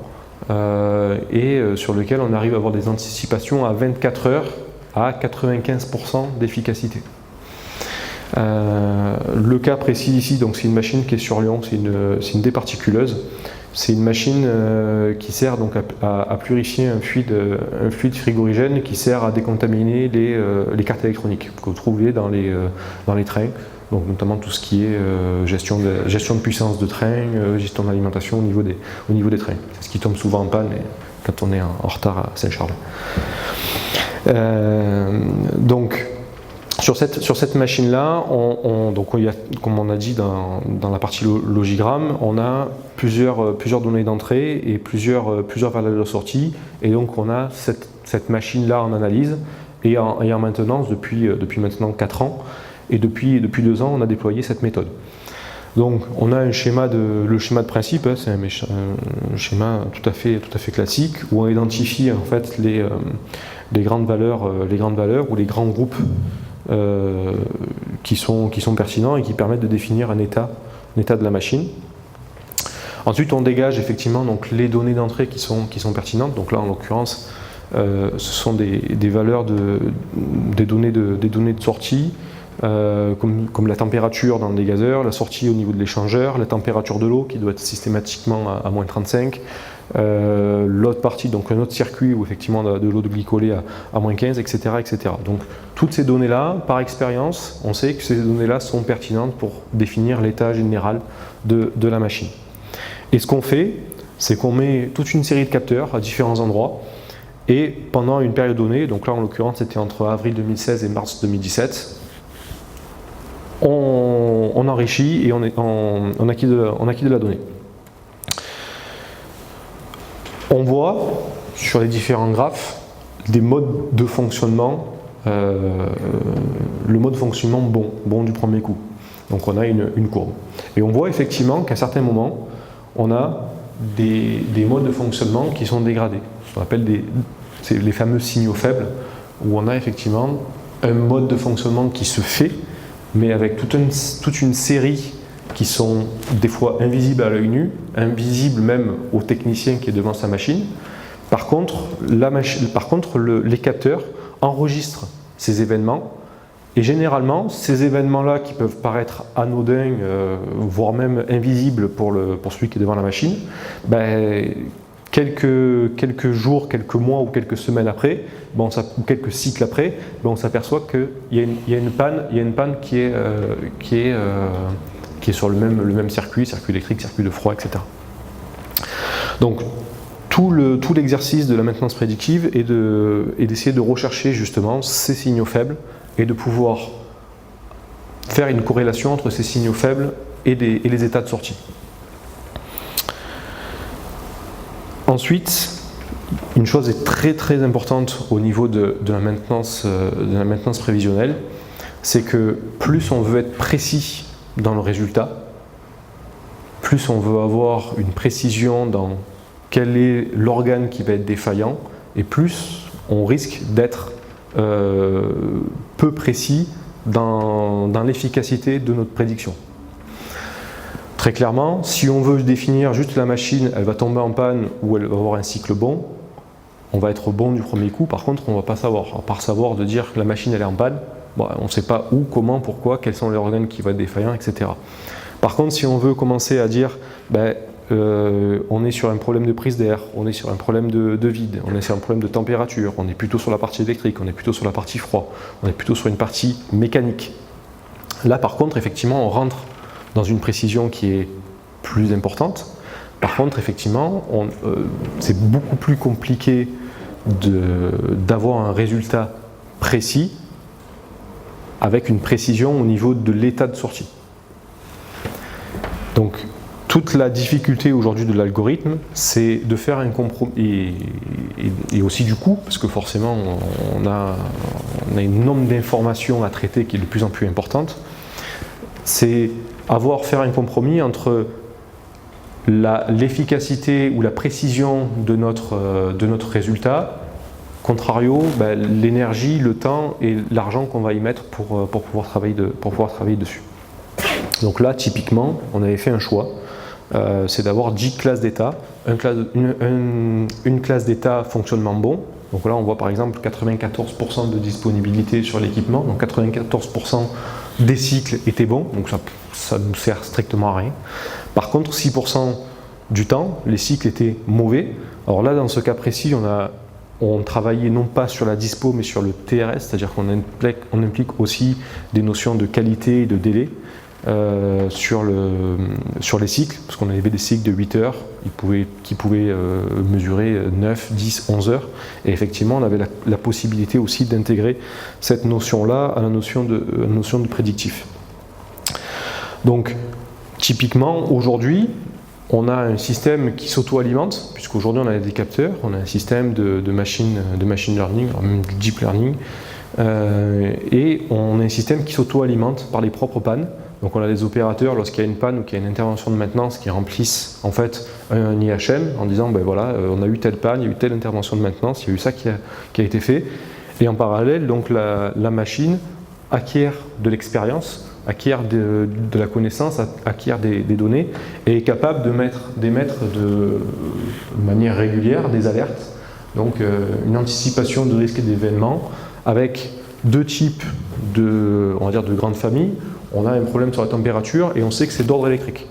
et sur lequel on arrive à avoir des anticipations à 24 heures à 95% d'efficacité. Le cas précis ici, donc c'est une machine qui est sur Lyon, c'est une départiculeuse. C'est une machine qui sert donc à purifier un fluide frigorigène qui sert à décontaminer les cartes électroniques que vous trouvez dans les trains, donc notamment tout ce qui est gestion de puissance de train, gestion d'alimentation au niveau des trains. C'est ce qui tombe souvent en panne quand on est en retard à Saint-Charles. Donc sur cette machine-là, donc il y a, comme on a dit dans la partie logigramme, on a plusieurs données d'entrée et plusieurs valeurs de sortie, et donc on a cette machine-là en analyse et en maintenance depuis maintenant 4 ans, et depuis 2 ans on a déployé cette méthode. Donc on a le schéma de principe, c'est un schéma tout à fait classique où on identifie en fait les grandes valeurs ou les grands groupes qui sont pertinents et qui permettent de définir un état de la machine. Ensuite on dégage effectivement donc les données d'entrée qui sont pertinentes. Donc là en l'occurrence ce sont des valeurs des données de sortie. Comme la température dans le dégazeur, la sortie au niveau de l'échangeur, la température de l'eau qui doit être systématiquement à moins 35, l'autre partie, donc un autre circuit où effectivement de l'eau de glycolée à moins 15, etc., etc. Donc toutes ces données-là, par expérience, on sait que ces données-là sont pertinentes pour définir l'état général de la machine. Et ce qu'on fait, c'est qu'on met toute une série de capteurs à différents endroits, et pendant une période donnée, donc là en l'occurrence c'était entre avril 2016 et mars 2017, on enrichit et on acquit de la donnée. On voit sur les différents graphes des modes de fonctionnement, le mode fonctionnement bon du premier coup. Donc on a une courbe. Et on voit effectivement qu'à certains moments, on a des modes de fonctionnement qui sont dégradés. On appelle c'est les fameux signaux faibles, où on a effectivement un mode de fonctionnement qui se fait, mais avec toute une série qui sont des fois invisibles à l'œil nu, invisibles même au technicien qui est devant sa machine. Par contre, les capteurs enregistrent ces événements, et généralement, ces événements-là qui peuvent paraître anodins, voire même invisibles pour celui qui est devant la machine, quelques jours, quelques mois ou quelques semaines après, ou quelques cycles après, on s'aperçoit qu'il y a une panne qui est sur le même circuit électrique, circuit de froid, etc. Donc tout l'exercice de la maintenance prédictive est d'essayer de rechercher justement ces signaux faibles et de pouvoir faire une corrélation entre ces signaux faibles et les états de sortie. Ensuite, une chose est très très importante au niveau de la maintenance prévisionnelle, c'est que plus on veut être précis dans le résultat, plus on veut avoir une précision dans quel est l'organe qui va être défaillant, et plus on risque d'être peu précis dans l'efficacité de notre prédiction. Très clairement, si on veut définir juste la machine, elle va tomber en panne ou elle va avoir un cycle bon, on va être bon du premier coup. Par contre, on ne va pas savoir. À part savoir de dire que la machine elle est en panne, bon, on ne sait pas où, comment, pourquoi, quels sont les organes qui vont être défaillants, etc. Par contre, si on veut commencer à dire on est sur un problème de prise d'air, on est sur un problème de vide, on est sur un problème de température, on est plutôt sur la partie électrique, on est plutôt sur la partie froid, on est plutôt sur une partie mécanique. Là, par contre, effectivement, on rentre dans une précision qui est plus importante. Par contre, effectivement, c'est beaucoup plus compliqué d'avoir un résultat précis avec une précision au niveau de l'état de sortie. Donc, toute la difficulté aujourd'hui de l'algorithme, c'est de faire un compromis, et aussi du coup, parce que forcément, on a une nombre d'informations à traiter qui est de plus en plus importante, c'est faire un compromis entre l'efficacité ou la précision de notre résultat, contrario, l'énergie, le temps et l'argent qu'on va y mettre pour pouvoir travailler dessus. Donc là, typiquement, on avait fait un choix, c'est d'avoir 10 classes d'état, une classe d'état fonctionnement bon. Donc là, on voit par exemple 94% de disponibilité sur l'équipement, donc 94% des cycles étaient bons, donc ça ne nous sert strictement à rien. Par contre, 6% du temps, les cycles étaient mauvais. Alors là, dans ce cas précis, on travaillait non pas sur la dispo, mais sur le TRS, c'est-à-dire qu'on implique aussi des notions de qualité et de délai sur les cycles, parce qu'on avait des cycles de 8 heures qui pouvaient mesurer 9, 10, 11 heures, et effectivement on avait la possibilité aussi d'intégrer cette notion-là à la notion de prédictif. Donc typiquement aujourd'hui on a un système qui s'auto-alimente, puisqu'aujourd'hui on a des capteurs, on a un système de machine learning, même du deep learning, et on a un système qui s'auto-alimente par les propres pannes. Donc on a des opérateurs, lorsqu'il y a une panne ou qu'il y a une intervention de maintenance, qui remplissent en fait un IHM en disant voilà, on a eu telle panne, il y a eu telle intervention de maintenance, il y a eu ça qui a été fait. Et en parallèle, donc la machine acquiert de l'expérience, acquiert de la connaissance, acquiert des données et est capable d'émettre de manière régulière des alertes. Donc une anticipation de risque d'événements avec deux types de grandes familles. On a un problème sur la température et on sait que c'est d'ordre électrique.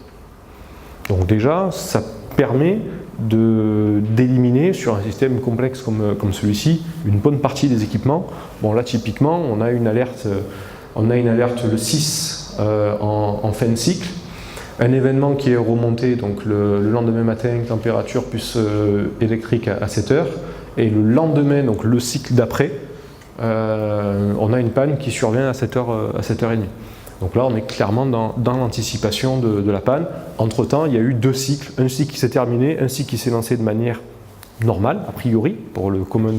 Donc déjà, ça permet d'éliminer sur un système complexe comme celui-ci une bonne partie des équipements. Bon là typiquement, on a une alerte le 6 en fin de cycle, un événement qui est remonté donc le lendemain matin, température plus électrique à 7 heures, et le lendemain, donc le cycle d'après, on a une panne qui survient à 7h30. Donc là, on est clairement dans l'anticipation de la panne. Entre-temps, il y a eu deux cycles. Un cycle qui s'est terminé, un cycle qui s'est lancé de manière normale, a priori, pour le commun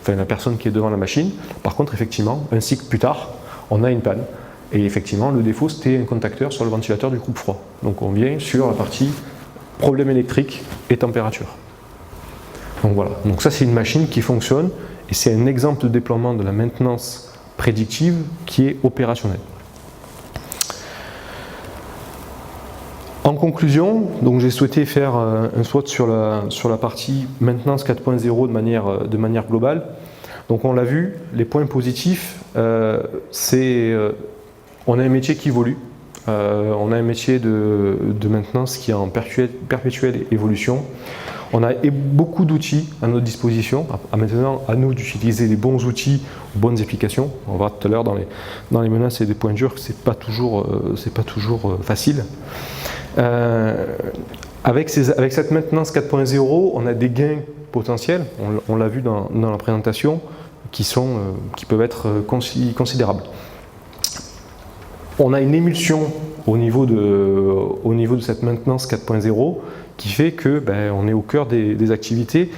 la personne qui est devant la machine. Par contre, effectivement, un cycle plus tard, on a une panne. Et effectivement, le défaut, c'était un contacteur sur le ventilateur du groupe froid. Donc on vient sur la partie problème électrique et température. Donc voilà. Donc ça, c'est une machine qui fonctionne et c'est un exemple de déploiement de la maintenance prédictive qui est opérationnelle. En conclusion, donc j'ai souhaité faire un SWOT sur la partie maintenance 4.0 de manière globale. Donc on l'a vu, les points positifs, c'est on a un métier qui évolue, on a un métier de maintenance qui est en perpétuelle évolution. On a beaucoup d'outils à notre disposition, maintenant à nous d'utiliser les bons outils, bonnes applications. On va voir tout à l'heure dans les menaces et des points durs que c'est pas toujours facile. Avec cette maintenance 4.0, on a des gains potentiels, on l'a vu dans la présentation, qui peuvent être considérables. On a une émulsion au niveau de cette maintenance 4.0 qui fait que on est au cœur des activités,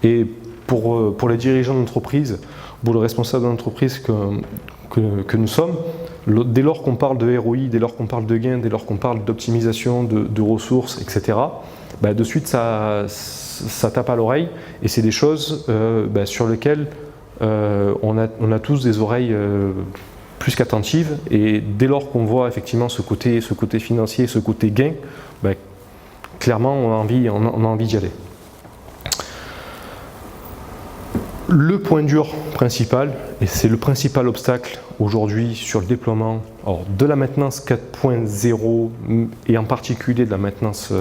et pour les dirigeants d'entreprise, pour le responsable d'entreprise que nous sommes, dès lors qu'on parle de ROI, dès lors qu'on parle de gains, dès lors qu'on parle d'optimisation de ressources, etc., de suite ça tape à l'oreille, et c'est des choses sur lesquelles on a tous des oreilles plus qu'attentives, et dès lors qu'on voit effectivement ce côté financier, ce côté gain, clairement on a envie d'y aller. Le point dur principal, et c'est le principal obstacle aujourd'hui sur le déploiement de la maintenance 4.0 et en particulier de la maintenance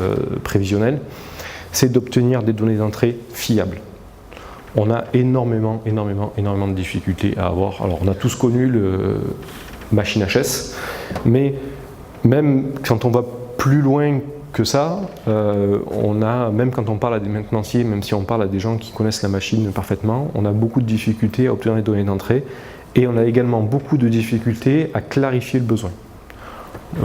prévisionnelle, c'est d'obtenir des données d'entrée fiables. On a énormément de difficultés à avoir. Alors on a tous connu le machine HS, mais même quand on va plus loin que ça, même quand on parle à des maintenanciers, même si on parle à des gens qui connaissent la machine parfaitement, on a beaucoup de difficultés à obtenir les données d'entrée, et on a également beaucoup de difficultés à clarifier le besoin.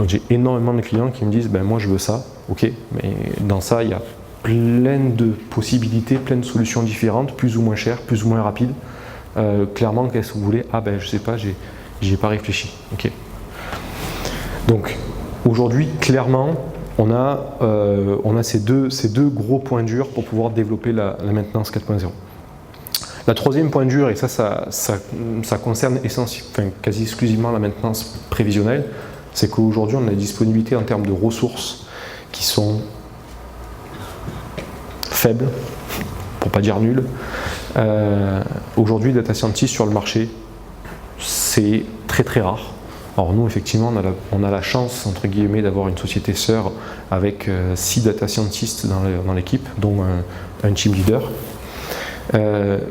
J'ai énormément de clients qui me disent moi je veux ça, ok, mais dans ça il y a plein de possibilités, plein de solutions différentes, plus ou moins chères, plus ou moins rapides. Clairement, qu'est-ce que vous voulez? Je sais pas, j'y ai pas réfléchi. Ok. Donc aujourd'hui, clairement, on a ces deux gros points durs pour pouvoir développer la maintenance 4.0. La troisième point dur, et ça concerne quasi exclusivement la maintenance prévisionnelle, c'est qu'aujourd'hui on a des disponibilités en termes de ressources qui sont faibles, pour pas dire nulles. Aujourd'hui, data scientist sur le marché, c'est très rare. Alors nous, effectivement, on a la chance, entre guillemets, d'avoir une société sœur avec 6 data scientists dans l'équipe, dont un team leader.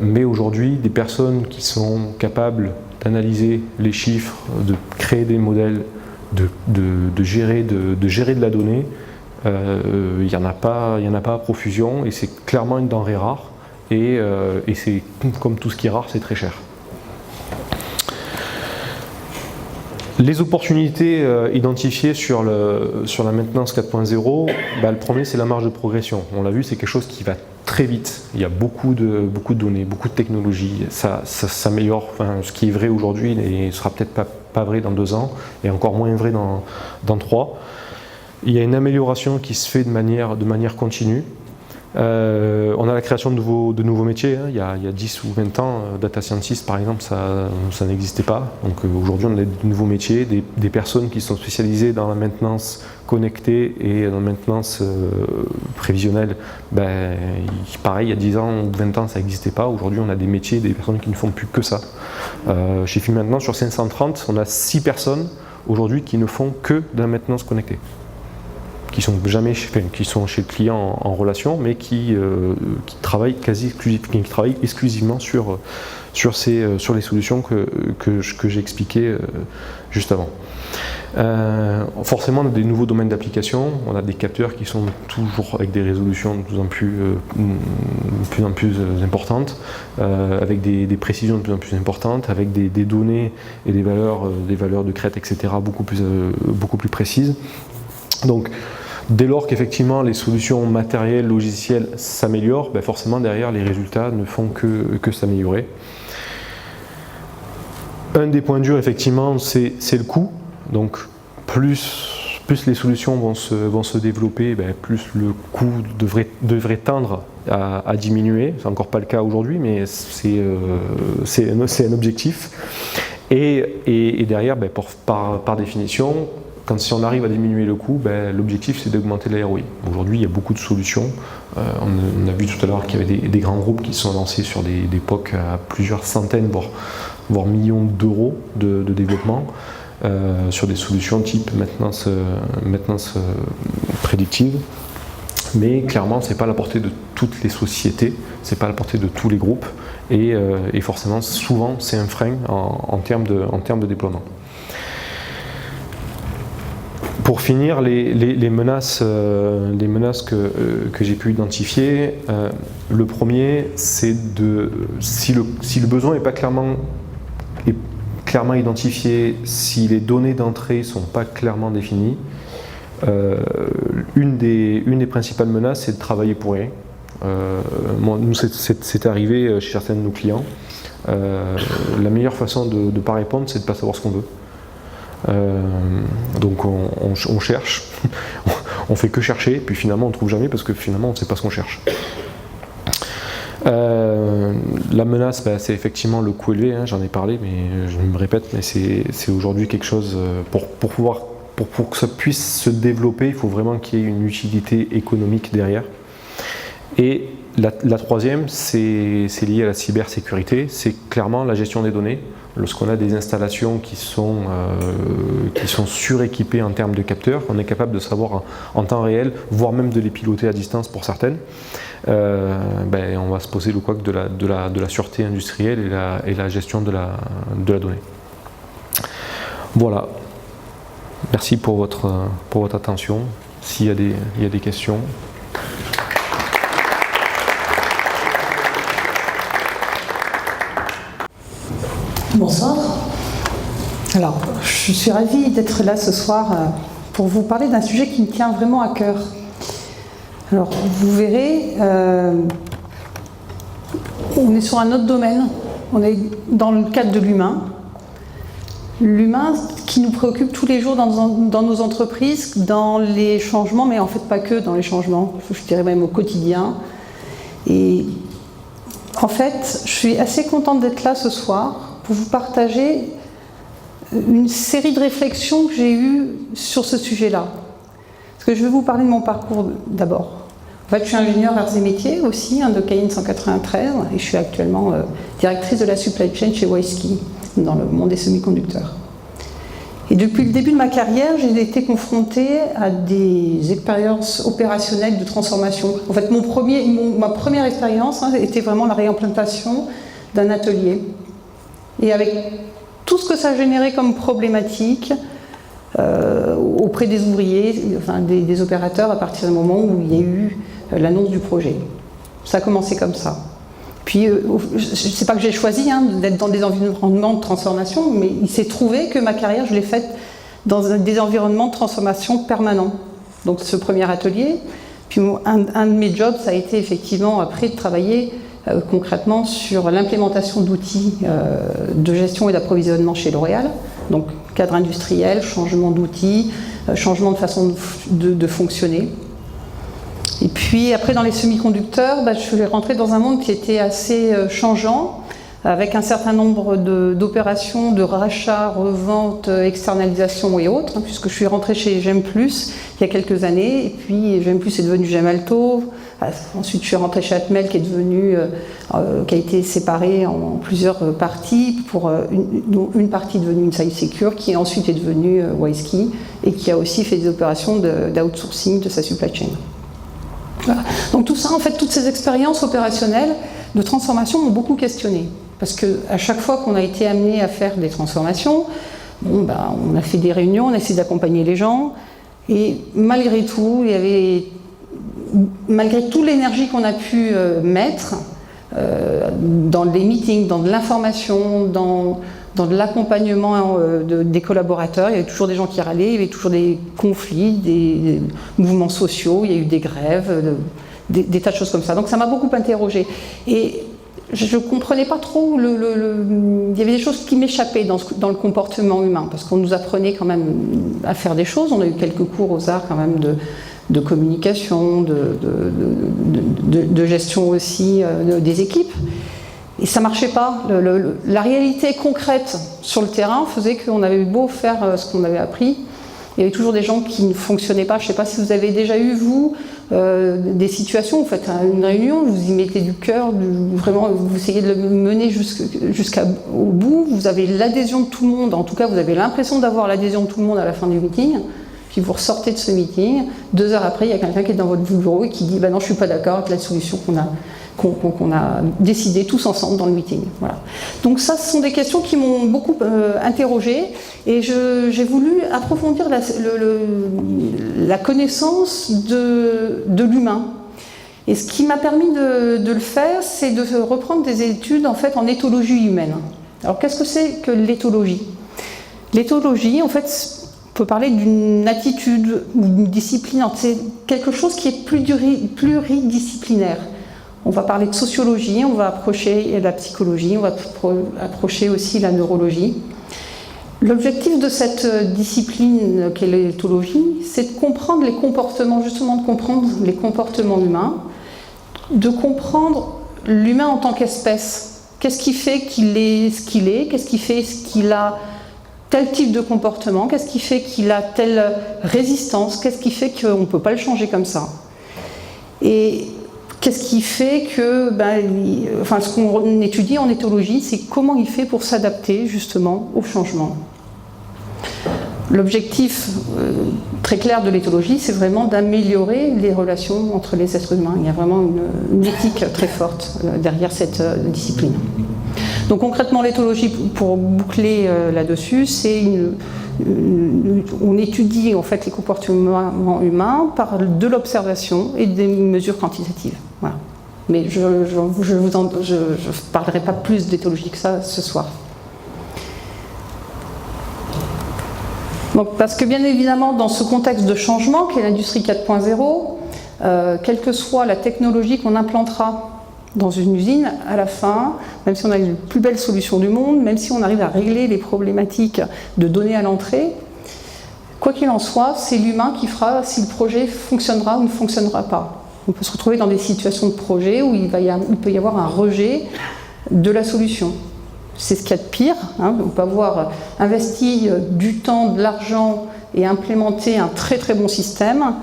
Mais aujourd'hui, des personnes qui sont capables d'analyser les chiffres, de créer des modèles, de gérer de la donnée, il n'y en a pas à profusion, et c'est clairement une denrée rare, et c'est comme tout ce qui est rare, c'est très cher. Les opportunités identifiées sur la maintenance 4.0, le premier c'est la marge de progression. On l'a vu, c'est quelque chose qui va très vite. Il y a beaucoup de données, beaucoup de technologies. Ça s'améliore. Ce qui est vrai aujourd'hui ne sera peut-être pas vrai dans 2 ans, et encore moins vrai dans 3. Il y a une amélioration qui se fait de manière continue. On a la création de nouveaux métiers. Il y a 10 ou 20 ans, data scientist par exemple, ça n'existait pas. Donc aujourd'hui on a de nouveaux métiers, des personnes qui sont spécialisées dans la maintenance connectée et dans la maintenance prévisionnelle. Pareil, il y a 10 ans ou 20 ans ça n'existait pas. Aujourd'hui on a des métiers, des personnes qui ne font plus que ça. Chez FI maintenant, sur 530, on a 6 personnes aujourd'hui qui ne font que de la maintenance connectée, qui sont chez le client en relation, mais qui travaillent exclusivement sur les solutions que j'ai expliquées juste avant. Forcément, on a des nouveaux domaines d'application. On a des capteurs qui sont toujours avec des résolutions de plus en plus importantes, avec des précisions de plus en plus importantes, avec des données et des valeurs de crête, etc. beaucoup plus précises. Donc, dès lors qu'effectivement les solutions matérielles, logicielles s'améliorent, forcément derrière les résultats ne font que s'améliorer. Un des points durs effectivement c'est le coût. Donc plus les solutions vont se développer, plus le coût devrait tendre à diminuer. C'est encore pas le cas aujourd'hui, mais c'est un objectif. Et derrière, par définition, si on arrive à diminuer le coût, l'objectif c'est d'augmenter la ROI. Aujourd'hui, il y a beaucoup de solutions. On a vu tout à l'heure qu'il y avait des grands groupes qui se sont lancés sur des POC à plusieurs centaines, voire millions d'euros de développement sur des solutions type maintenance prédictive. Mais clairement, c'est pas à la portée de toutes les sociétés, c'est pas à la portée de tous les groupes, et forcément, souvent, c'est un frein en termes de déploiement. Pour finir, les menaces que j'ai pu identifier, le premier, c'est si le besoin n'est pas clairement identifié, si les données d'entrée ne sont pas clairement définies, une des principales menaces, c'est de travailler pour rien. Nous, c'est arrivé chez certains de nos clients. La meilleure façon de ne pas répondre, c'est de ne pas savoir ce qu'on veut. Donc on cherche, On fait que chercher, puis finalement on ne trouve jamais parce que finalement on ne sait pas ce qu'on cherche. La menace, c'est effectivement le coût élevé, hein, j'en ai parlé, mais je me répète, mais c'est aujourd'hui quelque chose, pour que ça puisse se développer, il faut vraiment qu'il y ait une utilité économique derrière. Et la troisième, c'est lié à la cybersécurité, c'est clairement la gestion des données. Lorsqu'on a des installations qui sont suréquipées en termes de capteurs, on est capable de savoir en temps réel, voire même de les piloter à distance pour certaines, on va se poser le couac de la sûreté industrielle et la gestion de la donnée. Voilà. Merci pour votre attention. S'il y a des questions. Bonsoir. Alors, je suis ravie d'être là ce soir pour vous parler d'un sujet qui me tient vraiment à cœur. Alors, vous verrez, on est sur un autre domaine, on est dans le cadre de l'humain. L'humain qui nous préoccupe tous les jours dans nos entreprises, dans les changements, mais en fait pas que dans les changements, je dirais même au quotidien. Et en fait, je suis assez contente d'être là ce soir pour vous partager une série de réflexions que j'ai eues sur ce sujet-là. Parce que je vais vous parler de mon parcours d'abord. En fait, je suis ingénieure arts et métiers aussi, de CAIN 193, et je suis actuellement directrice de la supply chain chez WISeKey, dans le monde des semi-conducteurs. Et depuis le début de ma carrière, j'ai été confrontée à des expériences opérationnelles de transformation. En fait, ma première expérience était vraiment la réimplantation d'un atelier. Et avec tout ce que ça générait comme problématique auprès des ouvriers, enfin des opérateurs, à partir du moment où il y a eu l'annonce du projet. Ça a commencé comme ça. Puis, c'est pas que j'ai choisi d'être dans des environnements de transformation, mais il s'est trouvé que ma carrière, je l'ai faite dans des environnements de transformation permanents. Donc ce premier atelier, puis un de mes jobs, ça a été effectivement après de travailler concrètement sur l'implémentation d'outils de gestion et d'approvisionnement chez L'Oréal, donc cadre industriel, changement d'outils, changement de façon de fonctionner. Et puis après dans les semi-conducteurs, je suis rentrée dans un monde qui était assez changeant, avec un certain nombre d'opérations de rachat, revente, externalisation et autres, puisque je suis rentrée chez GEM+, il y a quelques années, et puis GEM+ est devenu Gemalto. Ensuite, je suis rentrée chez Atmel, qui a été séparée en plusieurs parties, dont une partie devenue Inside Secure, qui ensuite est devenue WISeKey, et qui a aussi fait des opérations d'outsourcing de sa supply chain. Voilà. Donc tout ça, en fait, toutes ces expériences opérationnelles de transformation m'ont beaucoup questionné. Parce qu'à chaque fois qu'on a été amené à faire des transformations, on a fait des réunions, on a essayé d'accompagner les gens, et malgré tout, malgré toute l'énergie qu'on a pu mettre dans les meetings, dans de l'information, dans de l'accompagnement des collaborateurs, il y avait toujours des gens qui râlaient, il y avait toujours des conflits, des mouvements sociaux, il y a eu des grèves, des tas de choses comme ça. Donc ça m'a beaucoup interrogée. Et je ne comprenais pas trop, il y avait des choses qui m'échappaient dans le comportement humain, parce qu'on nous apprenait quand même à faire des choses. On a eu quelques cours aux arts quand même de communication, de gestion aussi des équipes. Et ça ne marchait pas. La réalité concrète sur le terrain faisait qu'on avait beau faire ce qu'on avait appris, il y avait toujours des gens qui ne fonctionnaient pas. Je ne sais pas si vous avez déjà eu, vous, des situations, vous faites une réunion, vous y mettez du cœur, vraiment, vous essayez de le mener jusqu'au bout, vous avez l'adhésion de tout le monde, en tout cas vous avez l'impression d'avoir l'adhésion de tout le monde à la fin du meeting, puis vous ressortez de ce meeting, 2 heures après, il y a quelqu'un qui est dans votre bureau et qui dit non, je ne suis pas d'accord avec la solution qu'on a décidé tous ensemble dans le meeting. Voilà. Donc ça, ce sont des questions qui m'ont beaucoup interrogée, et j'ai voulu approfondir la connaissance de l'humain. Et ce qui m'a permis de le faire, c'est de reprendre des études en fait en éthologie humaine. Alors qu'est-ce que c'est que l'éthologie ? L'éthologie, en fait, on peut parler d'une attitude ou d'une discipline, c'est quelque chose qui est pluridisciplinaire. On va parler de sociologie, on va approcher la psychologie, on va approcher aussi la neurologie. L'objectif de cette discipline qu'est l'éthologie, c'est de comprendre les comportements, justement de comprendre les comportements humains, de comprendre l'humain en tant qu'espèce. Qu'est-ce qui fait qu'il est ce qu'il est? Qu'est-ce qui fait qu'il a tel type de comportement? Qu'est-ce qui fait qu'il a telle résistance? Qu'est-ce qui fait qu'on ne peut pas le changer comme ça? Et qu'est-ce qui fait que, ce qu'on étudie en éthologie, c'est comment il fait pour s'adapter justement au changement. L'objectif très clair de l'éthologie, c'est vraiment d'améliorer les relations entre les êtres humains. Il y a vraiment une éthique très forte derrière cette discipline. Donc concrètement, l'éthologie, pour boucler là-dessus, c'est on étudie en fait les comportements humains par de l'observation et des mesures quantitatives. Voilà. Mais je ne parlerai pas plus d'éthologie que ça ce soir. Donc, parce que bien évidemment, dans ce contexte de changement qu'est l'industrie 4.0, quelle que soit la technologie qu'on implantera dans une usine, à la fin, même si on a les plus belles solutions du monde, même si on arrive à régler les problématiques de données à l'entrée, quoi qu'il en soit, c'est l'humain qui fera si le projet fonctionnera ou ne fonctionnera pas. On peut se retrouver dans des situations de projet où il peut y avoir un rejet de la solution. C'est ce qu'il y a de pire. On peut avoir investi du temps, de l'argent et implémenté un très très bon système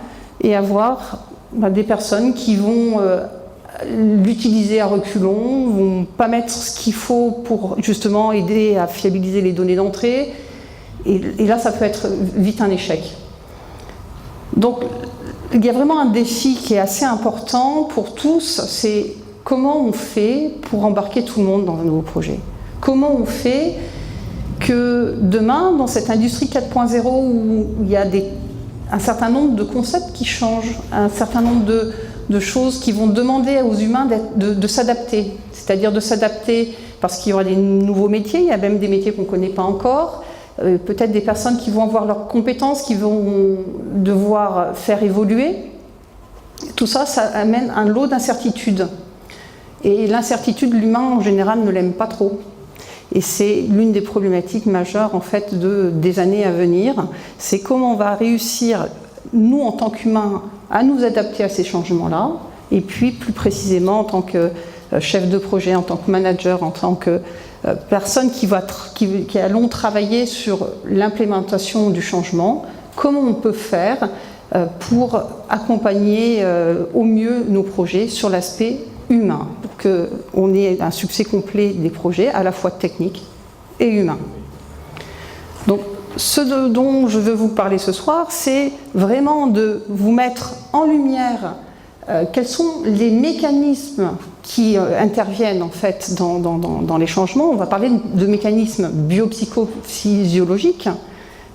et avoir des personnes qui vont l'utiliser à reculons, vont pas mettre ce qu'il faut pour justement aider à fiabiliser les données d'entrée. Et là, ça peut être vite un échec. Donc, il y a vraiment un défi qui est assez important pour tous, c'est comment on fait pour embarquer tout le monde dans un nouveau projet. Comment on fait que demain, dans cette industrie 4.0 où il y a un certain nombre de concepts qui changent, un certain nombre de choses qui vont demander aux humains de s'adapter. C'est-à-dire de s'adapter parce qu'il y aura des nouveaux métiers, il y a même des métiers qu'on ne connaît pas encore, peut-être des personnes qui vont avoir leurs compétences, qui vont devoir faire évoluer. Tout ça, ça amène un lot d'incertitudes. Et l'incertitude, l'humain en général ne l'aime pas trop. Et c'est l'une des problématiques majeures en fait des années à venir. C'est comment on va réussir, nous en tant qu'humains, à nous adapter à ces changements-là. Et puis plus précisément en tant que chef de projet, en tant que manager, en tant que personne qui allons travailler sur l'implémentation du changement, comment on peut faire pour accompagner au mieux nos projets sur l'aspect humain, pour qu'on ait un succès complet des projets, à la fois techniques et humains. Donc, ce dont je veux vous parler ce soir, c'est vraiment de vous mettre en lumière quels sont les mécanismes qui interviennent en fait dans les changements. On va parler de mécanismes biopsychophysiologiques,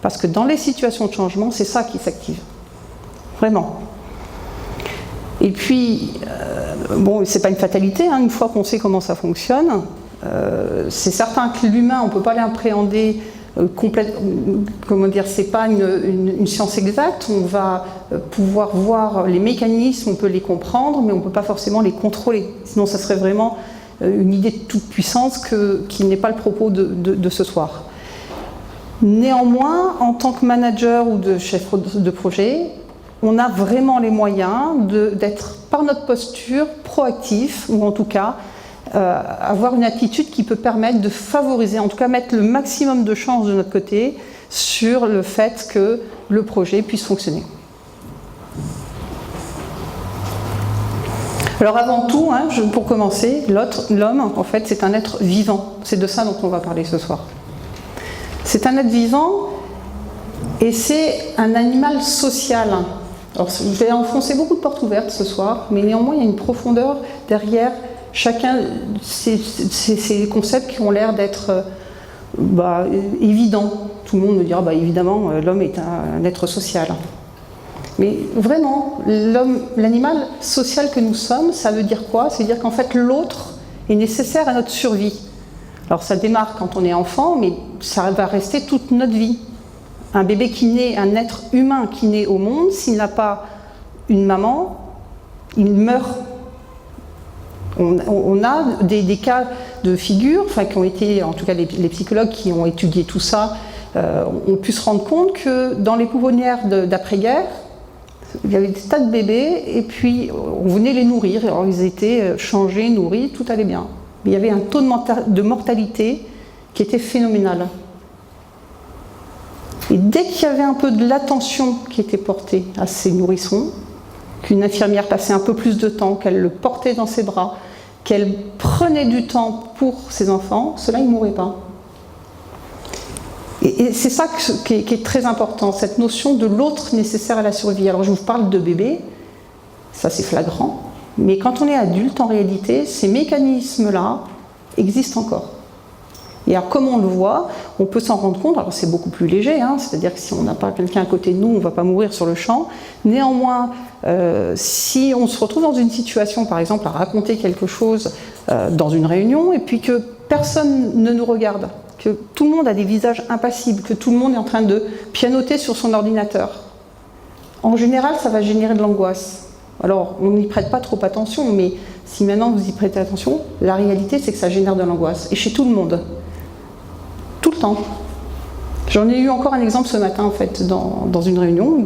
parce que dans les situations de changement, c'est ça qui s'active. Vraiment. Et puis, c'est pas une fatalité, une fois qu'on sait comment ça fonctionne, c'est certain que l'humain, on ne peut pas l'appréhender c'est pas une science exacte, on va pouvoir voir les mécanismes, on peut les comprendre, mais on ne peut pas forcément les contrôler. Sinon, ça serait vraiment une idée de toute puissance qui n'est pas le propos de ce soir. Néanmoins, en tant que manager ou de chef de projet, on a vraiment les moyens d'être, par notre posture, proactif, ou en tout cas, avoir une attitude qui peut permettre de favoriser, en tout cas mettre le maximum de chances de notre côté sur le fait que le projet puisse fonctionner. Alors avant tout, pour commencer, l'homme, en fait, c'est un être vivant. C'est de ça dont on va parler ce soir. C'est un être vivant et c'est un animal social. Alors, je vais enfoncer beaucoup de portes ouvertes ce soir, mais néanmoins, il y a une profondeur derrière chacun de ces concepts qui ont l'air d'être évidents. Tout le monde me dira, évidemment, l'homme est un être social. Mais vraiment, l'animal social que nous sommes, ça veut dire quoi? Ça veut dire qu'en fait, l'autre est nécessaire à notre survie. Alors, ça démarre quand on est enfant, mais ça va rester toute notre vie. Un bébé qui naît, un être humain qui naît au monde, s'il n'a pas une maman, il meurt. On a des cas de figure, qui ont été, en tout cas les psychologues qui ont étudié tout ça, on pu se rendre compte que dans les pouponnières d'après-guerre, il y avait des tas de bébés et puis on venait les nourrir. Alors ils étaient changés, nourris, tout allait bien. Mais il y avait un taux de mortalité qui était phénoménal. Et dès qu'il y avait un peu de l'attention qui était portée à ces nourrissons, qu'une infirmière passait un peu plus de temps, qu'elle le portait dans ses bras, qu'elle prenait du temps pour ses enfants, ceux-là, ils ne mouraient pas. Et c'est ça qui est très important, cette notion de l'autre nécessaire à la survie. Alors je vous parle de bébé, ça c'est flagrant, mais quand on est adulte, en réalité, ces mécanismes-là existent encore. Et alors comme on le voit, on peut s'en rendre compte, alors c'est beaucoup plus léger, hein, c'est-à-dire que si on n'a pas quelqu'un à côté de nous, on ne va pas mourir sur le champ. Néanmoins, si on se retrouve dans une situation, par exemple, à raconter quelque chose dans une réunion, et puis que personne ne nous regarde, que tout le monde a des visages impassibles, que tout le monde est en train de pianoter sur son ordinateur, en général, ça va générer de l'angoisse. Alors, on n'y prête pas trop attention, mais si maintenant vous y prêtez attention, la réalité, c'est que ça génère de l'angoisse, et chez tout le monde. Tout le temps. J'en ai eu encore un exemple ce matin, en fait, dans une réunion,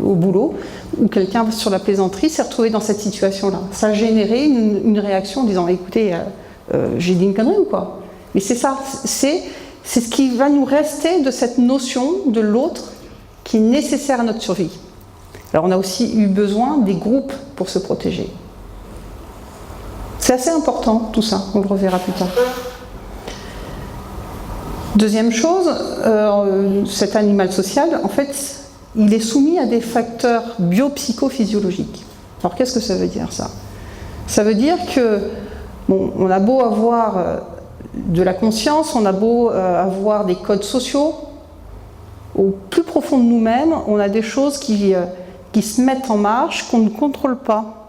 au boulot, où quelqu'un sur la plaisanterie s'est retrouvé dans cette situation-là. Ça a généré une réaction en disant « Écoutez, j'ai dit une connerie ou quoi ?» Mais c'est ça, c'est ce qui va nous rester de cette notion de l'autre qui est nécessaire à notre survie. Alors on a aussi eu besoin des groupes pour se protéger. C'est assez important tout ça, on le reverra plus tard. Deuxième chose, cet animal social, en fait, il est soumis à des facteurs biopsychophysiologiques. Alors qu'est-ce que ça veut dire ça? Ça veut dire que, bon, on a beau avoir de la conscience, on a beau avoir des codes sociaux, au plus profond de nous-mêmes, on a des choses qui se mettent en marche qu'on ne contrôle pas.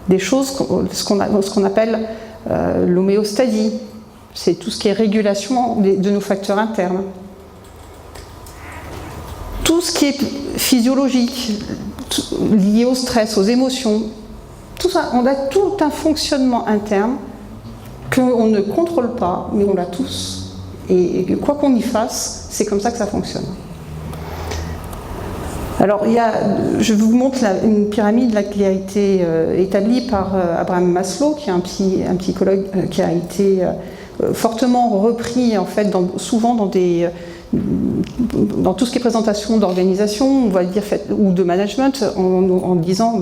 Des choses, ce qu'on appelle l'homéostasie. C'est tout ce qui est régulation de nos facteurs internes. Tout ce qui est physiologique, lié au stress, aux émotions, tout ça, on a tout un fonctionnement interne qu'on ne contrôle pas, mais on l'a tous. Et quoi qu'on y fasse, c'est comme ça que ça fonctionne. Alors, je vous montre une pyramide là, qui a été établie par Abraham Maslow, qui est un psychologue qui a été fortement repris en fait, souvent dans tout ce qui est présentation d'organisation, on va dire, ou de management, en disant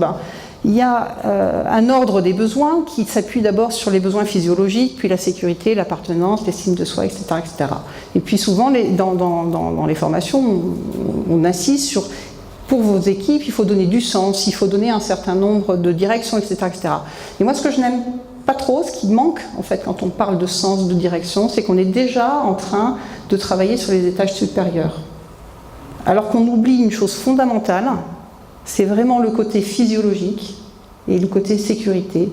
il y a un ordre des besoins qui s'appuie d'abord sur les besoins physiologiques, puis la sécurité, l'appartenance, l'estime de soi, etc., etc. Et puis souvent, dans les formations, on insiste sur pour vos équipes, il faut donner du sens, il faut donner un certain nombre de directions, etc., etc. Et moi, ce que je n'aime pas trop, ce qui manque, en fait, quand on parle de sens, de direction, c'est qu'on est déjà en train de travailler sur les étages supérieurs. Alors qu'on oublie une chose fondamentale, c'est vraiment le côté physiologique et le côté sécurité.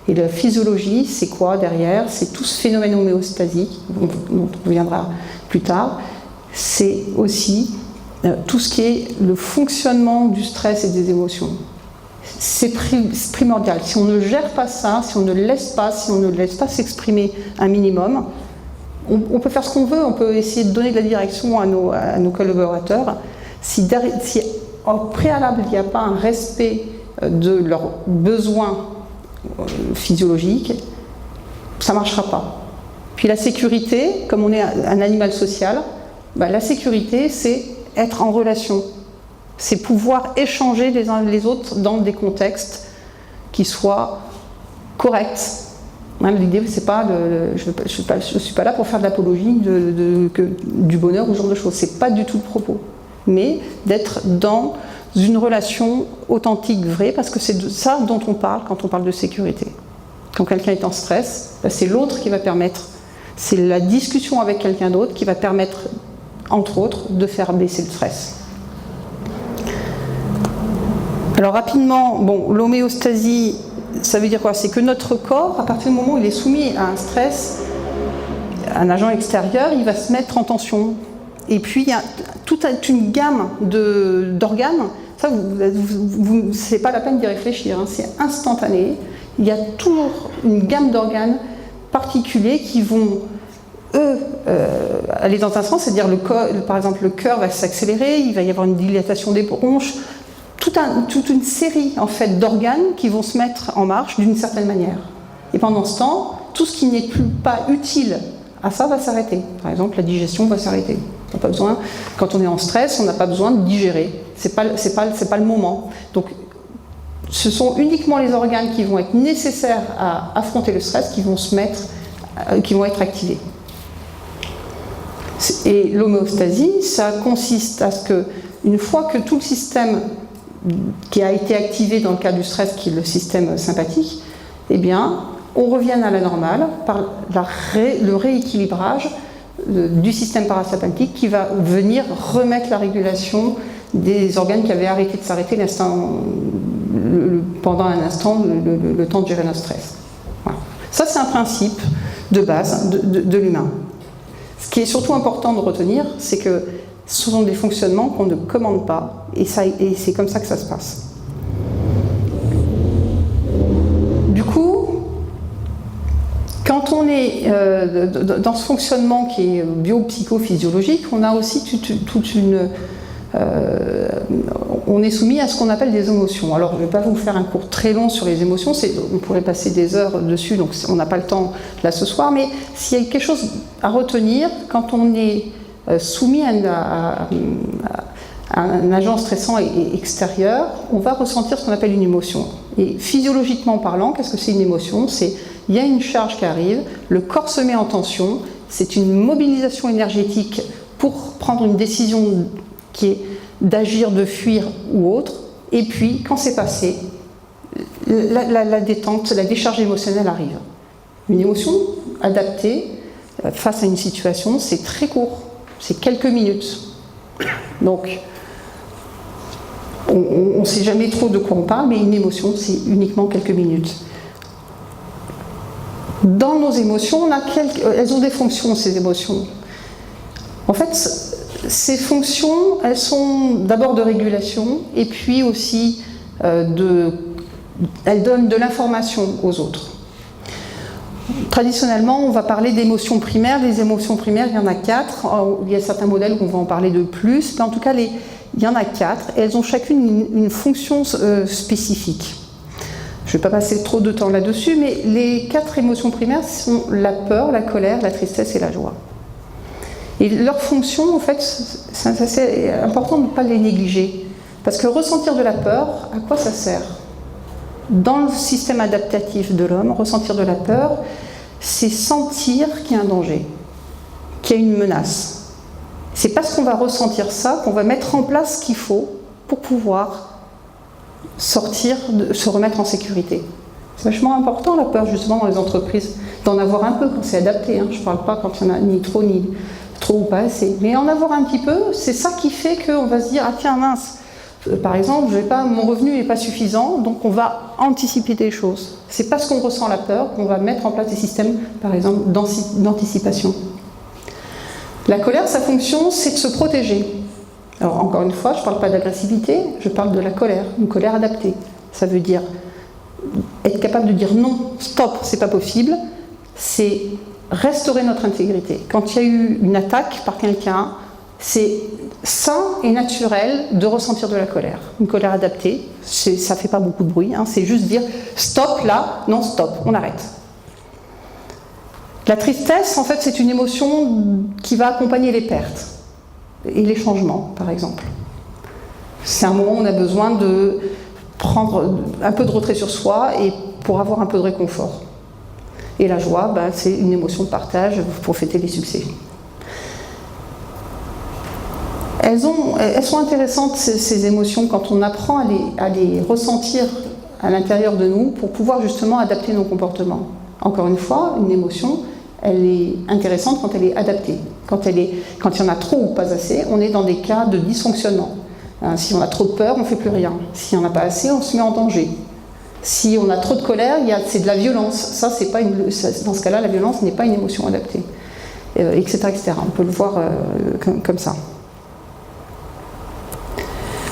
Et la physiologie, c'est quoi derrière? C'est tout ce phénomène homéostasique, dont on reviendra plus tard. C'est aussi tout ce qui est le fonctionnement du stress et des émotions. C'est primordial. Si on ne gère pas ça, si on ne laisse pas s'exprimer un minimum, on peut faire ce qu'on veut, on peut essayer de donner de la direction à nos collaborateurs. Si au préalable, il n'y a pas un respect de leurs besoins physiologiques, ça ne marchera pas. Puis la sécurité, comme on est un animal social, la sécurité, c'est être en relation. C'est pouvoir échanger les uns les autres dans des contextes qui soient corrects. L'idée, c'est pas je suis pas là pour faire de l'apologie du bonheur ou ce genre de choses. C'est pas du tout le propos. Mais d'être dans une relation authentique, vraie, parce que c'est de ça dont on parle quand on parle de sécurité. Quand quelqu'un est en stress, c'est l'autre qui va permettre, c'est la discussion avec quelqu'un d'autre qui va permettre, entre autres, de faire baisser le stress. Alors rapidement, l'homéostasie, ça veut dire quoi? C'est que notre corps, à partir du moment où il est soumis à un stress, un agent extérieur, il va se mettre en tension. Et puis il y a toute une gamme d'organes, ça c'est pas la peine d'y réfléchir, hein, c'est instantané. Il y a toujours une gamme d'organes particuliers qui vont aller dans un sens, c'est-à-dire par exemple le cœur va s'accélérer, il va y avoir une dilatation des bronches, toute une série en fait d'organes qui vont se mettre en marche d'une certaine manière. Et pendant ce temps, tout ce qui n'est pas utile à ça va s'arrêter. Par exemple, la digestion va s'arrêter. On n'a pas besoin, quand on est en stress, on n'a pas besoin de digérer. C'est pas le moment. Donc, ce sont uniquement les organes qui vont être nécessaires à affronter le stress qui vont être activés. Et l'homéostasie, ça consiste à ce que, une fois que tout le système qui a été activé dans le cas du stress, qui est le système sympathique, eh bien, on revienne à la normale par le rééquilibrage du système parasympathique qui va venir remettre la régulation des organes qui avaient arrêté de s'arrêter pendant un instant, le temps de gérer notre stress. Voilà. Ça, c'est un principe de base de l'humain. Ce qui est surtout important de retenir, c'est que ce sont des fonctionnements qu'on ne commande pas, et c'est comme ça que ça se passe. Du coup, quand on est dans ce fonctionnement qui est biopsychophysiologique, on a aussi on est soumis à ce qu'on appelle des émotions. Alors, je ne vais pas vous faire un cours très long sur les émotions, on pourrait passer des heures dessus, donc on n'a pas le temps là ce soir, mais s'il y a quelque chose à retenir, quand on est soumis à un agent stressant et extérieur, on va ressentir ce qu'on appelle une émotion. Et physiologiquement parlant, qu'est-ce que c'est une émotion ? Il y a une charge qui arrive, le corps se met en tension, c'est une mobilisation énergétique pour prendre une décision qui est d'agir, de fuir ou autre, et puis quand c'est passé, la détente, la décharge émotionnelle arrive. Une émotion adaptée face à une situation, c'est très court, c'est quelques minutes. Donc, on ne sait jamais trop de quoi on parle, mais une émotion, c'est uniquement quelques minutes. Dans nos émotions, elles ont des fonctions, ces émotions. En fait, ces fonctions, elles sont d'abord de régulation, et puis aussi elles donnent de l'information aux autres. Traditionnellement, on va parler d'émotions primaires. Les émotions primaires, il y en a 4. Il y a certains modèles où on va en parler de plus, mais en tout cas, il y en a 4, et elles ont chacune une fonction spécifique. Je ne vais pas passer trop de temps là-dessus, mais les 4 émotions primaires sont la peur, la colère, la tristesse et la joie. Et leur fonction, en fait, c'est important de ne pas les négliger. Parce que ressentir de la peur, à quoi ça sert ? Dans le système adaptatif de l'homme, ressentir de la peur, c'est sentir qu'il y a un danger, qu'il y a une menace. C'est parce qu'on va ressentir ça qu'on va mettre en place ce qu'il faut pour pouvoir sortir, se remettre en sécurité. C'est vachement important la peur justement dans les entreprises, d'en avoir un peu quand c'est adapté. Je ne parle pas quand il y en a ni trop ou pas assez. Mais en avoir un petit peu, c'est ça qui fait qu'on va se dire « Ah tiens mince, par exemple, mon revenu n'est pas suffisant, donc on va anticiper des choses. » C'est parce qu'on ressent la peur qu'on va mettre en place des systèmes, par exemple, d'anticipation. La colère, sa fonction, c'est de se protéger. Alors encore une fois, je ne parle pas d'agressivité, je parle de la colère, une colère adaptée. Ça veut dire être capable de dire non, stop, c'est pas possible, c'est restaurer notre intégrité. Quand il y a eu une attaque par quelqu'un, c'est sain et naturel de ressentir de la colère. Une colère adaptée, ça ne fait pas beaucoup de bruit, c'est juste dire stop là, non stop, on arrête. La tristesse, en fait, c'est une émotion qui va accompagner les pertes et les changements, par exemple. C'est un moment où on a besoin de prendre un peu de retrait sur soi et pour avoir un peu de réconfort. Et la joie, c'est une émotion de partage pour fêter les succès. Elles sont intéressantes, ces émotions, quand on apprend à les ressentir à l'intérieur de nous pour pouvoir justement adapter nos comportements. Encore une fois, une émotion, elle est intéressante quand elle est adaptée. Quand il y en a trop ou pas assez, on est dans des cas de dysfonctionnement. Si on a trop de peur, on ne fait plus rien. Si on n'a pas assez, on se met en danger. Si on a trop de colère, c'est de la violence. Ça, c'est pas dans ce cas-là, la violence n'est pas une émotion adaptée, etc., etc. On peut le voir comme ça.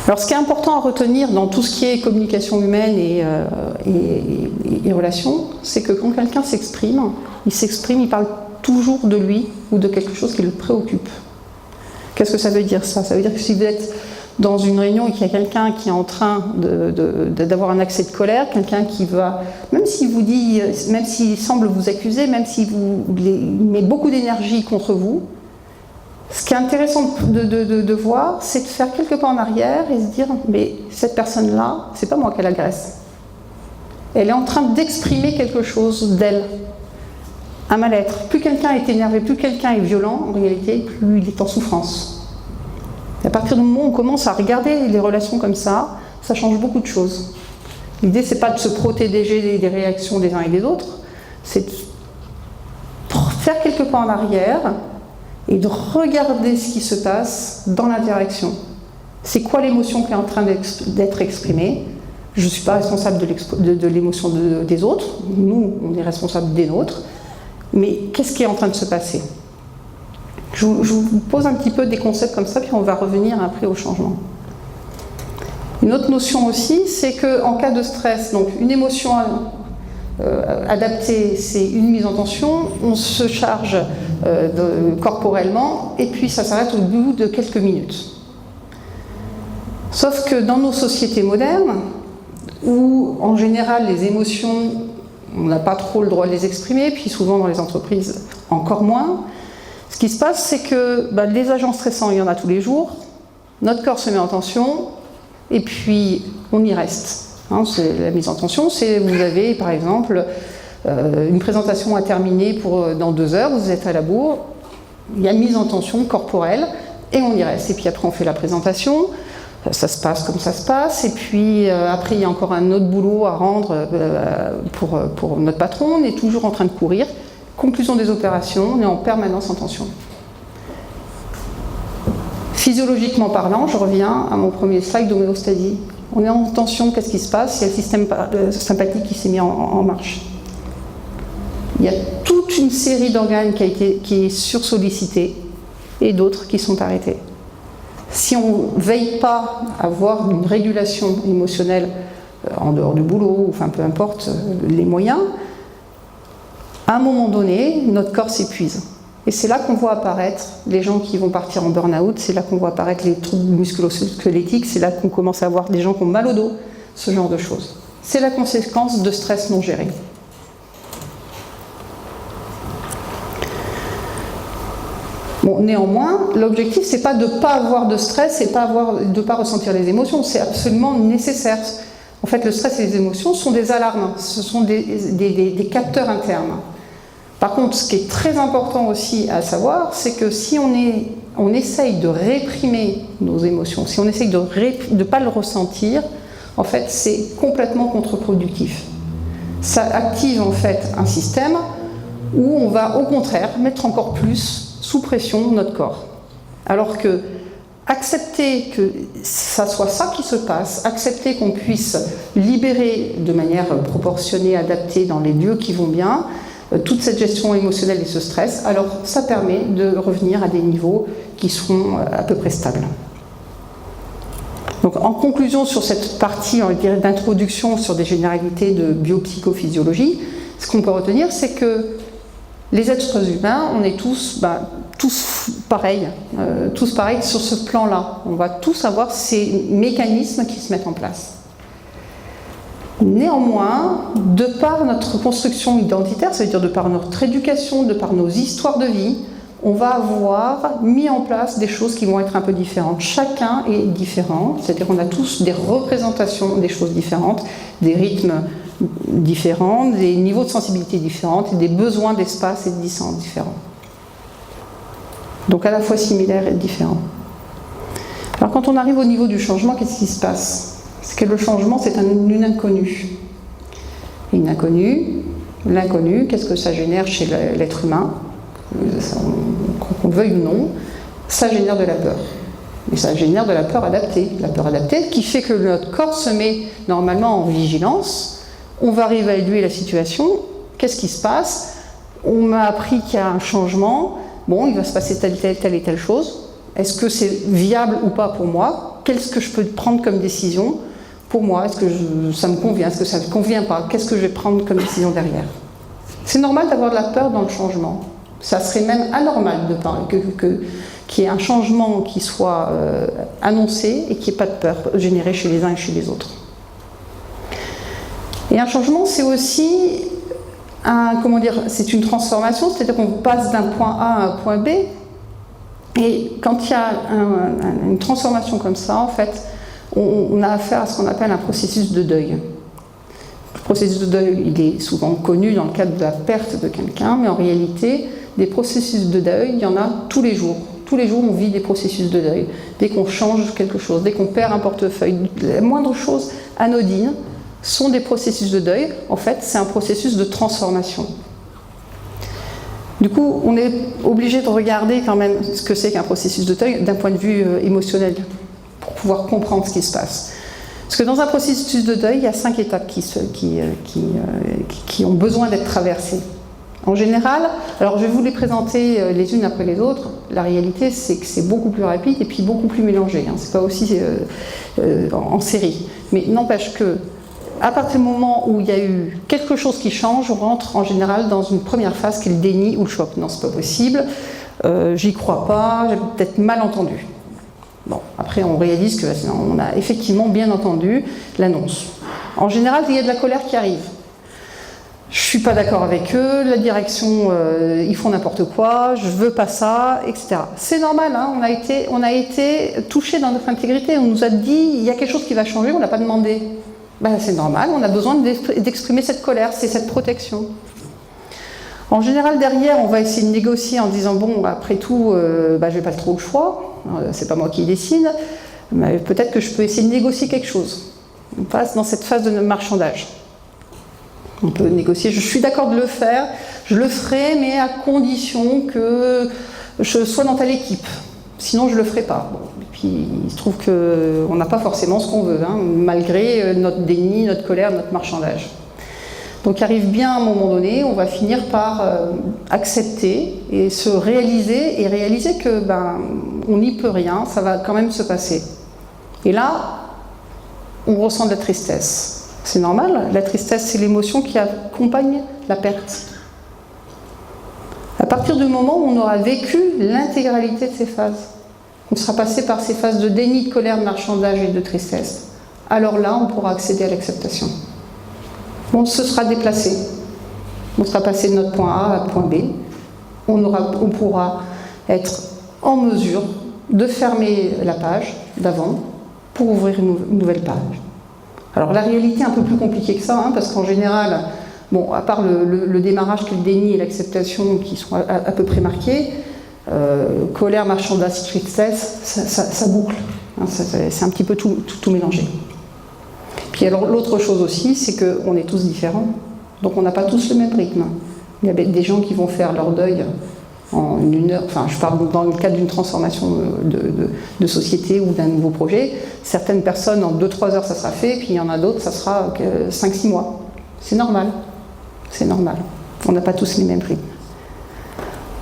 Alors, ce qui est important à retenir dans tout ce qui est communication humaine et relations, c'est que quand quelqu'un s'exprime, il parle toujours de lui ou de quelque chose qui le préoccupe. Qu'est-ce que ça veut dire ça? Ça veut dire que si vous êtes dans une réunion et qu'il y a quelqu'un qui est en train d'avoir un accès de colère, quelqu'un qui va, même s'il vous dit, même s'il semble vous accuser, même s'il met beaucoup d'énergie contre vous, ce qui est intéressant de voir, c'est de faire quelques pas en arrière et se dire, mais cette personne-là, c'est pas moi qu'elle agresse. Elle est en train d'exprimer quelque chose d'elle, un mal-être. Plus quelqu'un est énervé, plus quelqu'un est violent, en réalité, plus il est en souffrance. Et à partir du moment où on commence à regarder les relations comme ça change beaucoup de choses. L'idée, c'est pas de se protéger des réactions des uns et des autres, c'est de faire quelques pas en arrière et de regarder ce qui se passe dans l'interaction. C'est quoi l'émotion qui est en train d'être exprimée? Je ne suis pas responsable de l'émotion des autres, nous, on est responsable des nôtres, mais qu'est-ce qui est en train de se passer? Je vous pose un petit peu des concepts comme ça, puis on va revenir après au changement. Une autre notion aussi, c'est qu'en cas de stress, donc une émotion adaptée, c'est une mise en tension, on se charge corporellement, et puis ça s'arrête au bout de quelques minutes. Sauf que dans nos sociétés modernes, où en général les émotions, on n'a pas trop le droit de les exprimer, puis souvent dans les entreprises encore moins, ce qui se passe, c'est que les agents stressants, il y en a tous les jours, notre corps se met en tension, et puis on y reste. La mise en tension, c'est vous avez par exemple une présentation à terminer dans 2 heures, vous êtes à la bourre, il y a une mise en tension corporelle, et on y reste. Et puis après on fait la présentation, ça se passe comme ça se passe, et puis après il y a encore un autre boulot à rendre pour notre patron, on est toujours en train de courir. Conclusion des opérations, on est en permanence en tension. Physiologiquement parlant, je reviens à mon premier slide d'homéostasie. On est en tension, qu'est-ce qui se passe? Il y a le système sympathique qui s'est mis en marche. Il y a toute une série d'organes qui est sursollicité et d'autres qui sont arrêtés. Si on ne veille pas à avoir une régulation émotionnelle en dehors du boulot, enfin peu importe les moyens, à un moment donné, notre corps s'épuise. Et c'est là qu'on voit apparaître les gens qui vont partir en burn-out, c'est là qu'on voit apparaître les troubles musculo-squelettiques, c'est là qu'on commence à voir des gens qui ont mal au dos, ce genre de choses. C'est la conséquence de stress non géré. Bon, néanmoins, l'objectif, c'est pas de ne pas avoir de stress, c'est de ne pas ressentir les émotions, c'est absolument nécessaire. En fait, le stress et les émotions sont des alarmes, ce sont des capteurs internes. Par contre, ce qui est très important aussi à savoir, c'est que si on essaye de réprimer nos émotions, si on essaye de ne pas le ressentir, en fait, c'est complètement contre-productif. Ça active en fait un système où on va au contraire mettre encore plus sous pression notre corps. Alors que accepter que ça soit ça qui se passe, accepter qu'on puisse libérer de manière proportionnée, adaptée dans les lieux qui vont bien, toute cette gestion émotionnelle et ce stress, alors ça permet de revenir à des niveaux qui seront à peu près stables. Donc en conclusion sur cette partie d'introduction sur des généralités de biopsychophysiologie, ce qu'on peut retenir, c'est que les êtres humains, on est tous pareils sur ce plan-là. On va tous avoir ces mécanismes qui se mettent en place. Néanmoins, de par notre construction identitaire, c'est-à-dire de par notre éducation, de par nos histoires de vie, on va avoir mis en place des choses qui vont être un peu différentes. Chacun est différent, c'est-à-dire qu'on a tous des représentations des choses différentes, des rythmes différents, des niveaux de sensibilité différents et des besoins d'espace et de distance différents. Donc à la fois similaires et différents. Alors quand on arrive au niveau du changement, qu'est-ce qui se passe ? C'est que le changement, c'est une inconnue. Une inconnue, l'inconnu, qu'est-ce que ça génère chez l'être humain ? Qu'on le veuille ou non, ça génère de la peur. Mais ça génère de la peur adaptée. La peur adaptée qui fait que notre corps se met normalement en vigilance. On va réévaluer la situation. Qu'est-ce qui se passe ? On m'a appris qu'il y a un changement. Bon, il va se passer telle et telle chose. Est-ce que c'est viable ou pas pour moi ? Qu'est-ce que je peux prendre comme décision pour moi ? Est-ce que ça me convient ? Est-ce que ça ne me convient pas ? Qu'est-ce que je vais prendre comme décision derrière ? C'est normal d'avoir de la peur dans le changement. Ça serait même anormal qu'il y ait un changement qui soit annoncé et qu'il n'y ait pas de peur générée chez les uns et chez les autres. Et un changement, c'est aussi c'est une transformation, c'est-à-dire qu'on passe d'un point A à un point B. Et quand il y a une transformation comme ça, en fait, on a affaire à ce qu'on appelle un processus de deuil. Le processus de deuil, il est souvent connu dans le cadre de la perte de quelqu'un, mais en réalité, des processus de deuil, il y en a tous les jours. Tous les jours, on vit des processus de deuil. Dès qu'on change quelque chose, dès qu'on perd un portefeuille, la moindre chose anodine sont des processus de deuil. En fait, c'est un processus de transformation. Du coup, on est obligé de regarder quand même ce que c'est qu'un processus de deuil d'un point de vue émotionnel, pour pouvoir comprendre ce qui se passe. Parce que dans un processus de deuil, il y a 5 étapes qui ont besoin d'être traversées. En général, alors je vais vous les présenter les unes après les autres, la réalité c'est que c'est beaucoup plus rapide et puis beaucoup plus mélangé, hein. C'est pas aussi en série. Mais n'empêche que, à partir du moment où il y a eu quelque chose qui change, on rentre en général dans une première phase qui est le déni ou le choc. Non, c'est pas possible, j'y crois pas, j'ai peut-être mal entendu. Bon, après on réalise qu'on a effectivement bien entendu l'annonce. En général, il y a de la colère qui arrive. Je suis pas d'accord avec eux, la direction, ils font n'importe quoi, je veux pas ça, etc. C'est normal, hein, on a été touché dans notre intégrité, on nous a dit il y a quelque chose qui va changer, on l'a pas demandé. Ben, c'est normal, on a besoin d'exprimer cette colère, c'est cette protection. En général, derrière, on va essayer de négocier en disant bon, après tout, je n'ai pas trop le choix, c'est pas moi qui décide, mais peut-être que je peux essayer de négocier quelque chose. On passe dans cette phase de marchandage. On peut négocier, je suis d'accord de le faire, je le ferai, mais à condition que je sois dans telle équipe. Sinon, je ne le ferai pas. Bon, et puis, il se trouve qu'on n'a pas forcément ce qu'on veut, hein, malgré notre déni, notre colère, notre marchandage. Donc, il arrive bien à un moment donné, on va finir par accepter et se réaliser, et réaliser que on n'y peut rien, ça va quand même se passer. Et là, on ressent de la tristesse. C'est normal, la tristesse, c'est l'émotion qui accompagne la perte. À partir du moment où on aura vécu l'intégralité de ces phases, on sera passé par ces phases de déni, de colère, de marchandage et de tristesse, alors là, on pourra accéder à l'acceptation. On se sera déplacé. On sera passé de notre point A à point B. On pourra être en mesure de fermer la page d'avant pour ouvrir une nouvelle page. Alors la réalité est un peu plus compliquée que ça, hein, parce qu'en général, bon, à part le démarrage qui est le déni et l'acceptation qui sont à peu près marqués, colère, marchandage, tristesse, ça boucle. Hein, c'est un petit peu tout mélangé. Puis alors l'autre chose aussi, c'est qu'on est tous différents, donc on n'a pas tous le même rythme. Il y a des gens qui vont faire leur deuil en 1 heure, enfin je parle dans le cadre d'une transformation de société ou d'un nouveau projet. Certaines personnes en 2-3 heures ça sera fait, puis il y en a d'autres ça sera 5-6 mois. C'est normal, c'est normal. On n'a pas tous les mêmes rythmes.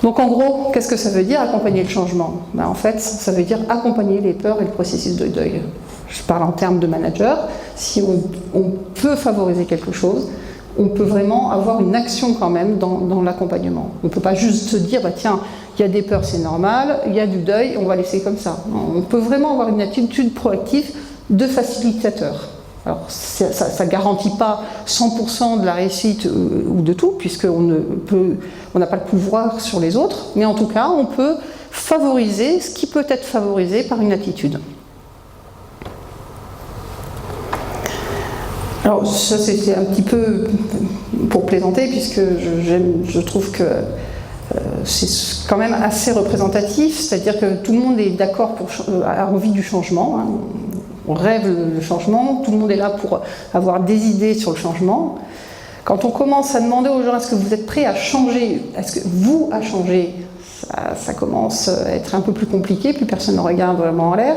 Donc en gros, qu'est-ce que ça veut dire accompagner le changement? En fait, ça veut dire accompagner les peurs et le processus de deuil. Je parle en termes de manager. Si on peut favoriser quelque chose, on peut vraiment avoir une action quand même dans l'accompagnement. On ne peut pas juste se dire, tiens, il y a des peurs, c'est normal, il y a du deuil, on va laisser comme ça. On peut vraiment avoir une attitude proactive de facilitateur. Alors, ça ne garantit pas 100% de la réussite ou de tout, puisqu'on n'a pas le pouvoir sur les autres, mais en tout cas, on peut favoriser ce qui peut être favorisé par une attitude. Alors ça c'était un petit peu pour plaisanter puisque je trouve que c'est quand même assez représentatif, c'est-à-dire que tout le monde est d'accord a envie du changement, hein. On rêve le changement, tout le monde est là pour avoir des idées sur le changement. Quand on commence à demander aux gens est-ce que vous êtes prêts à changer, est-ce que vous à changer, ça commence à être un peu plus compliqué, plus personne ne regarde vraiment en l'air.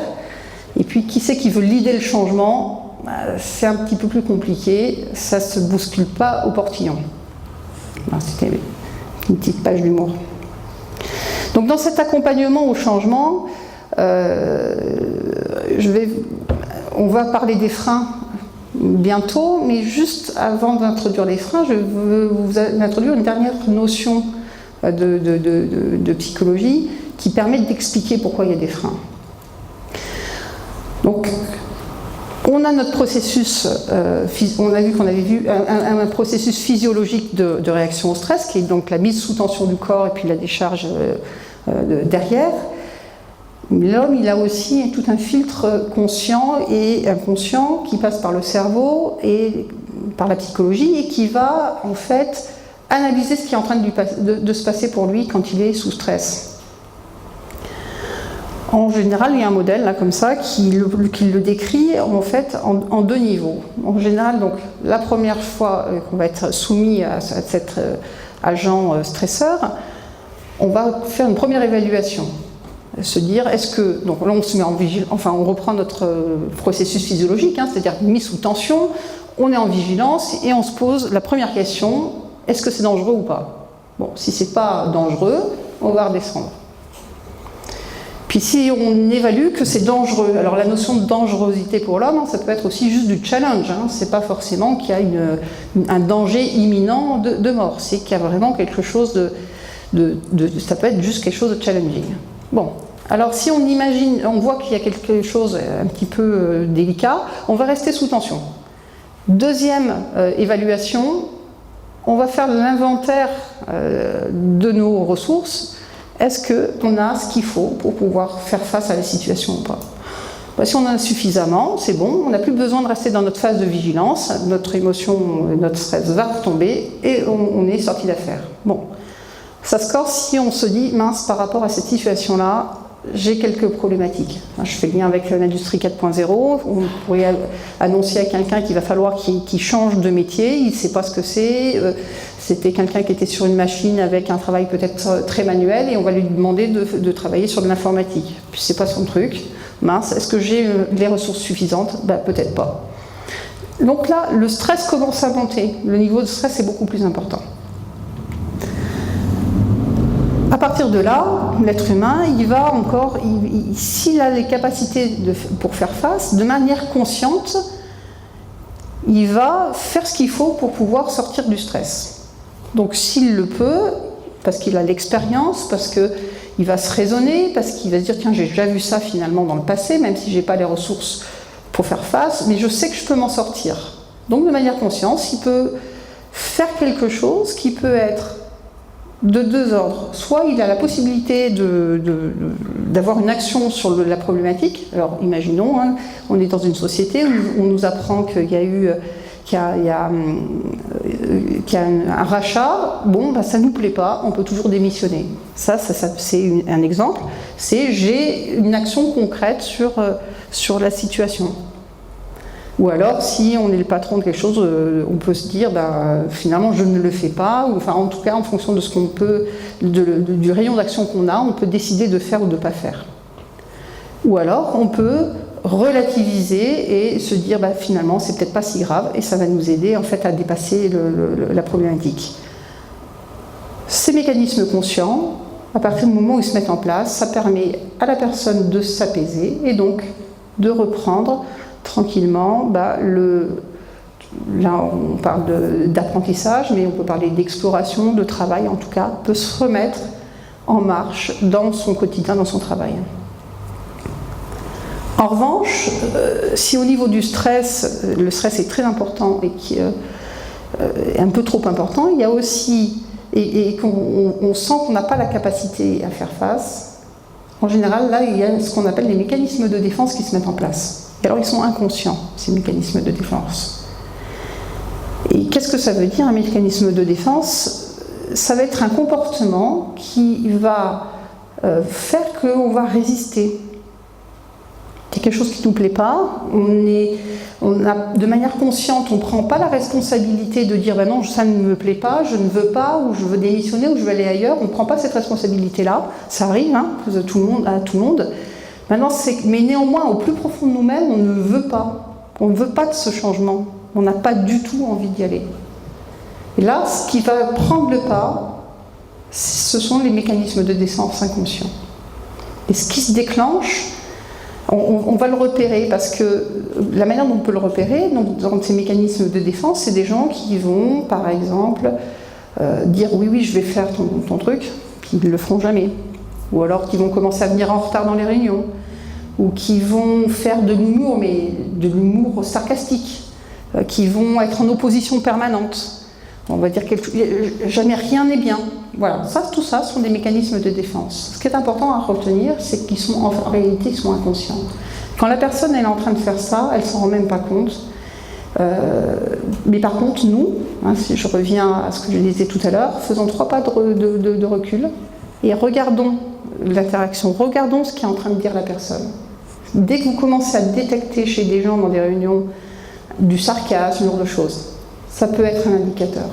Et puis qui c'est qui veut leader le changement? C'est un petit peu plus compliqué, ça ne se bouscule pas au portillon. C'était une petite page d'humour. Donc dans cet accompagnement au changement, on va parler des freins bientôt, mais juste avant d'introduire les freins, je veux vous introduire une dernière notion de psychologie qui permettent d'expliquer pourquoi il y a des freins. Donc, on a notre processus, on a vu qu'on avait vu un processus physiologique de réaction au stress, qui est donc la mise sous tension du corps et puis la décharge derrière. L'homme, il a aussi tout un filtre conscient et inconscient qui passe par le cerveau et par la psychologie et qui va en fait analyser ce qui est en train de se passer pour lui quand il est sous stress. En général, il y a un modèle là, comme ça qui le décrit en fait en deux niveaux. En général, donc la première fois qu'on va être soumis à cet agent stresseur, on va faire une première évaluation. Se dire, est-ce que, donc là on se met en vigilance, enfin on reprend notre processus physiologique, c'est-à-dire mis sous tension, on est en vigilance et on se pose la première question, est-ce que c'est dangereux ou pas? Bon, si c'est pas dangereux, on va redescendre. Puis si on évalue que c'est dangereux, alors la notion de dangerosité pour l'homme, ça peut être aussi juste du challenge, c'est pas forcément qu'il y a un danger imminent de mort, c'est qu'il y a vraiment quelque chose ça peut être juste quelque chose de challenging. Bon, alors si on imagine, on voit qu'il y a quelque chose un petit peu délicat, on va rester sous tension. Deuxième évaluation, on va faire l'inventaire de nos ressources. Est-ce qu'on a ce qu'il faut pour pouvoir faire face à la situation ou pas? Si on en a suffisamment, c'est bon, on n'a plus besoin de rester dans notre phase de vigilance, notre émotion, notre stress va retomber et on est sorti d'affaire. Bon. Ça se corse si on se dit, mince, par rapport à cette situation-là, j'ai quelques problématiques. Je fais le lien avec l'industrie 4.0, on pourrait annoncer à quelqu'un qu'il va falloir qu'il change de métier, il ne sait pas ce que c'est, c'était quelqu'un qui était sur une machine avec un travail peut-être très manuel et on va lui demander de travailler sur de l'informatique. Puis c'est pas son truc, mince, est-ce que j'ai les ressources suffisantes? Peut-être pas. Donc là, le stress commence à monter, le niveau de stress est beaucoup plus important. À partir de là, l'être humain, il va encore, s'il a les capacités pour faire face, de manière consciente, il va faire ce qu'il faut pour pouvoir sortir du stress. Donc s'il le peut, parce qu'il a l'expérience, parce qu'il va se raisonner, parce qu'il va se dire tiens, j'ai déjà vu ça finalement dans le passé, même si je n'ai pas les ressources pour faire face, mais je sais que je peux m'en sortir. Donc de manière consciente, il peut faire quelque chose qui peut être de deux ordres. Soit il a la possibilité d'avoir une action sur la problématique. Alors imaginons, on est dans une société où on nous apprend qu'il y a un rachat, ça ne nous plaît pas, on peut toujours démissionner. Ça c'est un exemple. C'est j'ai une action concrète sur la situation. Ou alors, si on est le patron de quelque chose, on peut se dire, finalement, je ne le fais pas, ou enfin, en tout cas, en fonction de ce qu'on peut, du rayon d'action qu'on a, on peut décider de faire ou de ne pas faire. Ou alors, on peut relativiser et se dire, finalement, c'est peut-être pas si grave, et ça va nous aider, en fait, à dépasser la problématique. Ces mécanismes conscients, à partir du moment où ils se mettent en place, ça permet à la personne de s'apaiser, et donc de reprendre tranquillement, là on parle d'apprentissage, mais on peut parler d'exploration, de travail, en tout cas, peut se remettre en marche dans son quotidien, dans son travail. En revanche, si au niveau du stress, le stress est très important et qui est un peu trop important, il y a aussi, et qu'on sent qu'on n'a pas la capacité à faire face, en général, là, il y a ce qu'on appelle les mécanismes de défense qui se mettent en place. Et alors ils sont inconscients, ces mécanismes de défense. Et qu'est-ce que ça veut dire un mécanisme de défense? Ça va être un comportement qui va faire qu'on va résister. C'est quelque chose qui ne nous plaît pas, de manière consciente, on ne prend pas la responsabilité de dire non, ça ne me plaît pas, je ne veux pas, ou je veux démissionner, ou je veux aller ailleurs, on ne prend pas cette responsabilité-là, ça arrive à tout le monde. Maintenant, mais néanmoins, au plus profond de nous-mêmes, on ne veut pas. On ne veut pas de ce changement. On n'a pas du tout envie d'y aller. Et là, ce qui va prendre le pas, ce sont les mécanismes de défense inconscients. Et ce qui se déclenche, on va le repérer, parce que la manière dont on peut le repérer, donc, dans ces mécanismes de défense, c'est des gens qui vont, par exemple, dire oui, je vais faire ton truc, puis ils ne le feront jamais. Ou alors qu'ils vont commencer à venir en retard dans les réunions, ou qui vont faire de l'humour, mais de l'humour sarcastique, qui vont être en opposition permanente. On va dire jamais rien n'est bien. Voilà, tout ça sont des mécanismes de défense. Ce qui est important à retenir, c'est qu'ils sont en réalité ils sont inconscients. Quand la personne elle est en train de faire ça, elle s'en rend même pas compte. Mais par contre, nous, si je reviens à ce que je disais tout à l'heure, faisons 3 pas de recul et regardons l'interaction, regardons ce qu'est en train de dire la personne. Dès que vous commencez à détecter chez des gens dans des réunions du sarcasme, ce genre de choses, ça peut être un indicateur.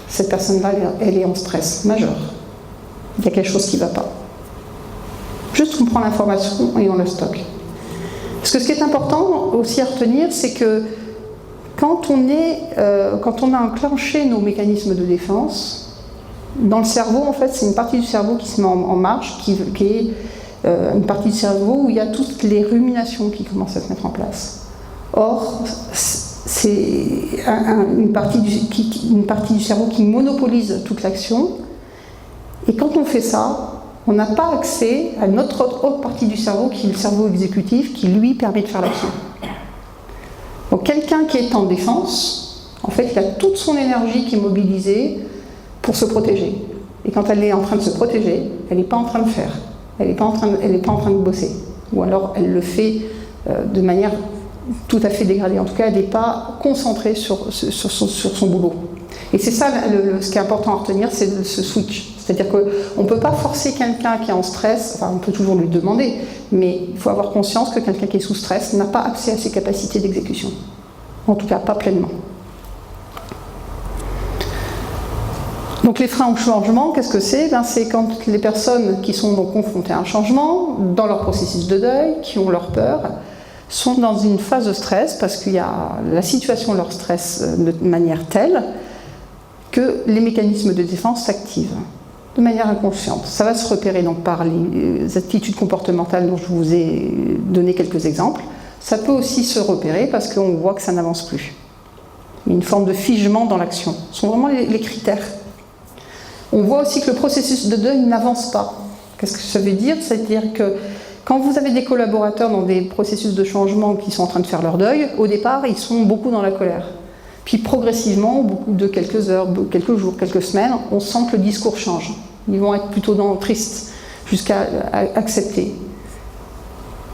Cette personne-là, elle est en stress majeur. Il y a quelque chose qui ne va pas. Juste on prend l'information et on la stocke. Parce que ce qui est important aussi à retenir, c'est que quand on a enclenché nos mécanismes de défense, dans le cerveau, en fait, c'est une partie du cerveau qui se met en marche, qui est une partie du cerveau où il y a toutes les ruminations qui commencent à se mettre en place. Or, c'est une partie du cerveau qui monopolise toute l'action. Et quand on fait ça, on n'a pas accès à notre autre partie du cerveau, qui est le cerveau exécutif, qui lui permet de faire l'action. Donc quelqu'un qui est en défense, en fait, il a toute son énergie qui est mobilisée pour se protéger. Et quand elle est en train de se protéger, elle n'est pas en train de faire. Elle n'est pas en train de bosser. Ou alors elle le fait de manière tout à fait dégradée. En tout cas, elle n'est pas concentrée sur son boulot. Et c'est ça, ce qui est important à retenir, c'est ce switch. C'est-à-dire qu'on ne peut pas forcer quelqu'un qui est en stress, enfin on peut toujours lui demander, mais il faut avoir conscience que quelqu'un qui est sous stress n'a pas accès à ses capacités d'exécution. En tout cas, pas pleinement. Donc les freins au changement, qu'est-ce que c'est ? C'est quand les personnes qui sont donc confrontées à un changement, dans leur processus de deuil, qui ont leur peur, sont dans une phase de stress parce qu'il y a la situation leur stress de manière telle que les mécanismes de défense s'activent de manière inconsciente. Ça va se repérer donc par les attitudes comportementales dont je vous ai donné quelques exemples. Ça peut aussi se repérer parce qu'on voit que ça n'avance plus. Il y a une forme de figement dans l'action. Ce sont vraiment les critères. On voit aussi que le processus de deuil n'avance pas. Qu'est-ce que ça veut dire ? C'est-à-dire que quand vous avez des collaborateurs dans des processus de changement qui sont en train de faire leur deuil, au départ, ils sont beaucoup dans la colère. Puis progressivement, au bout de quelques heures, quelques jours, quelques semaines, on sent que le discours change. Ils vont être plutôt dans le triste, jusqu'à accepter.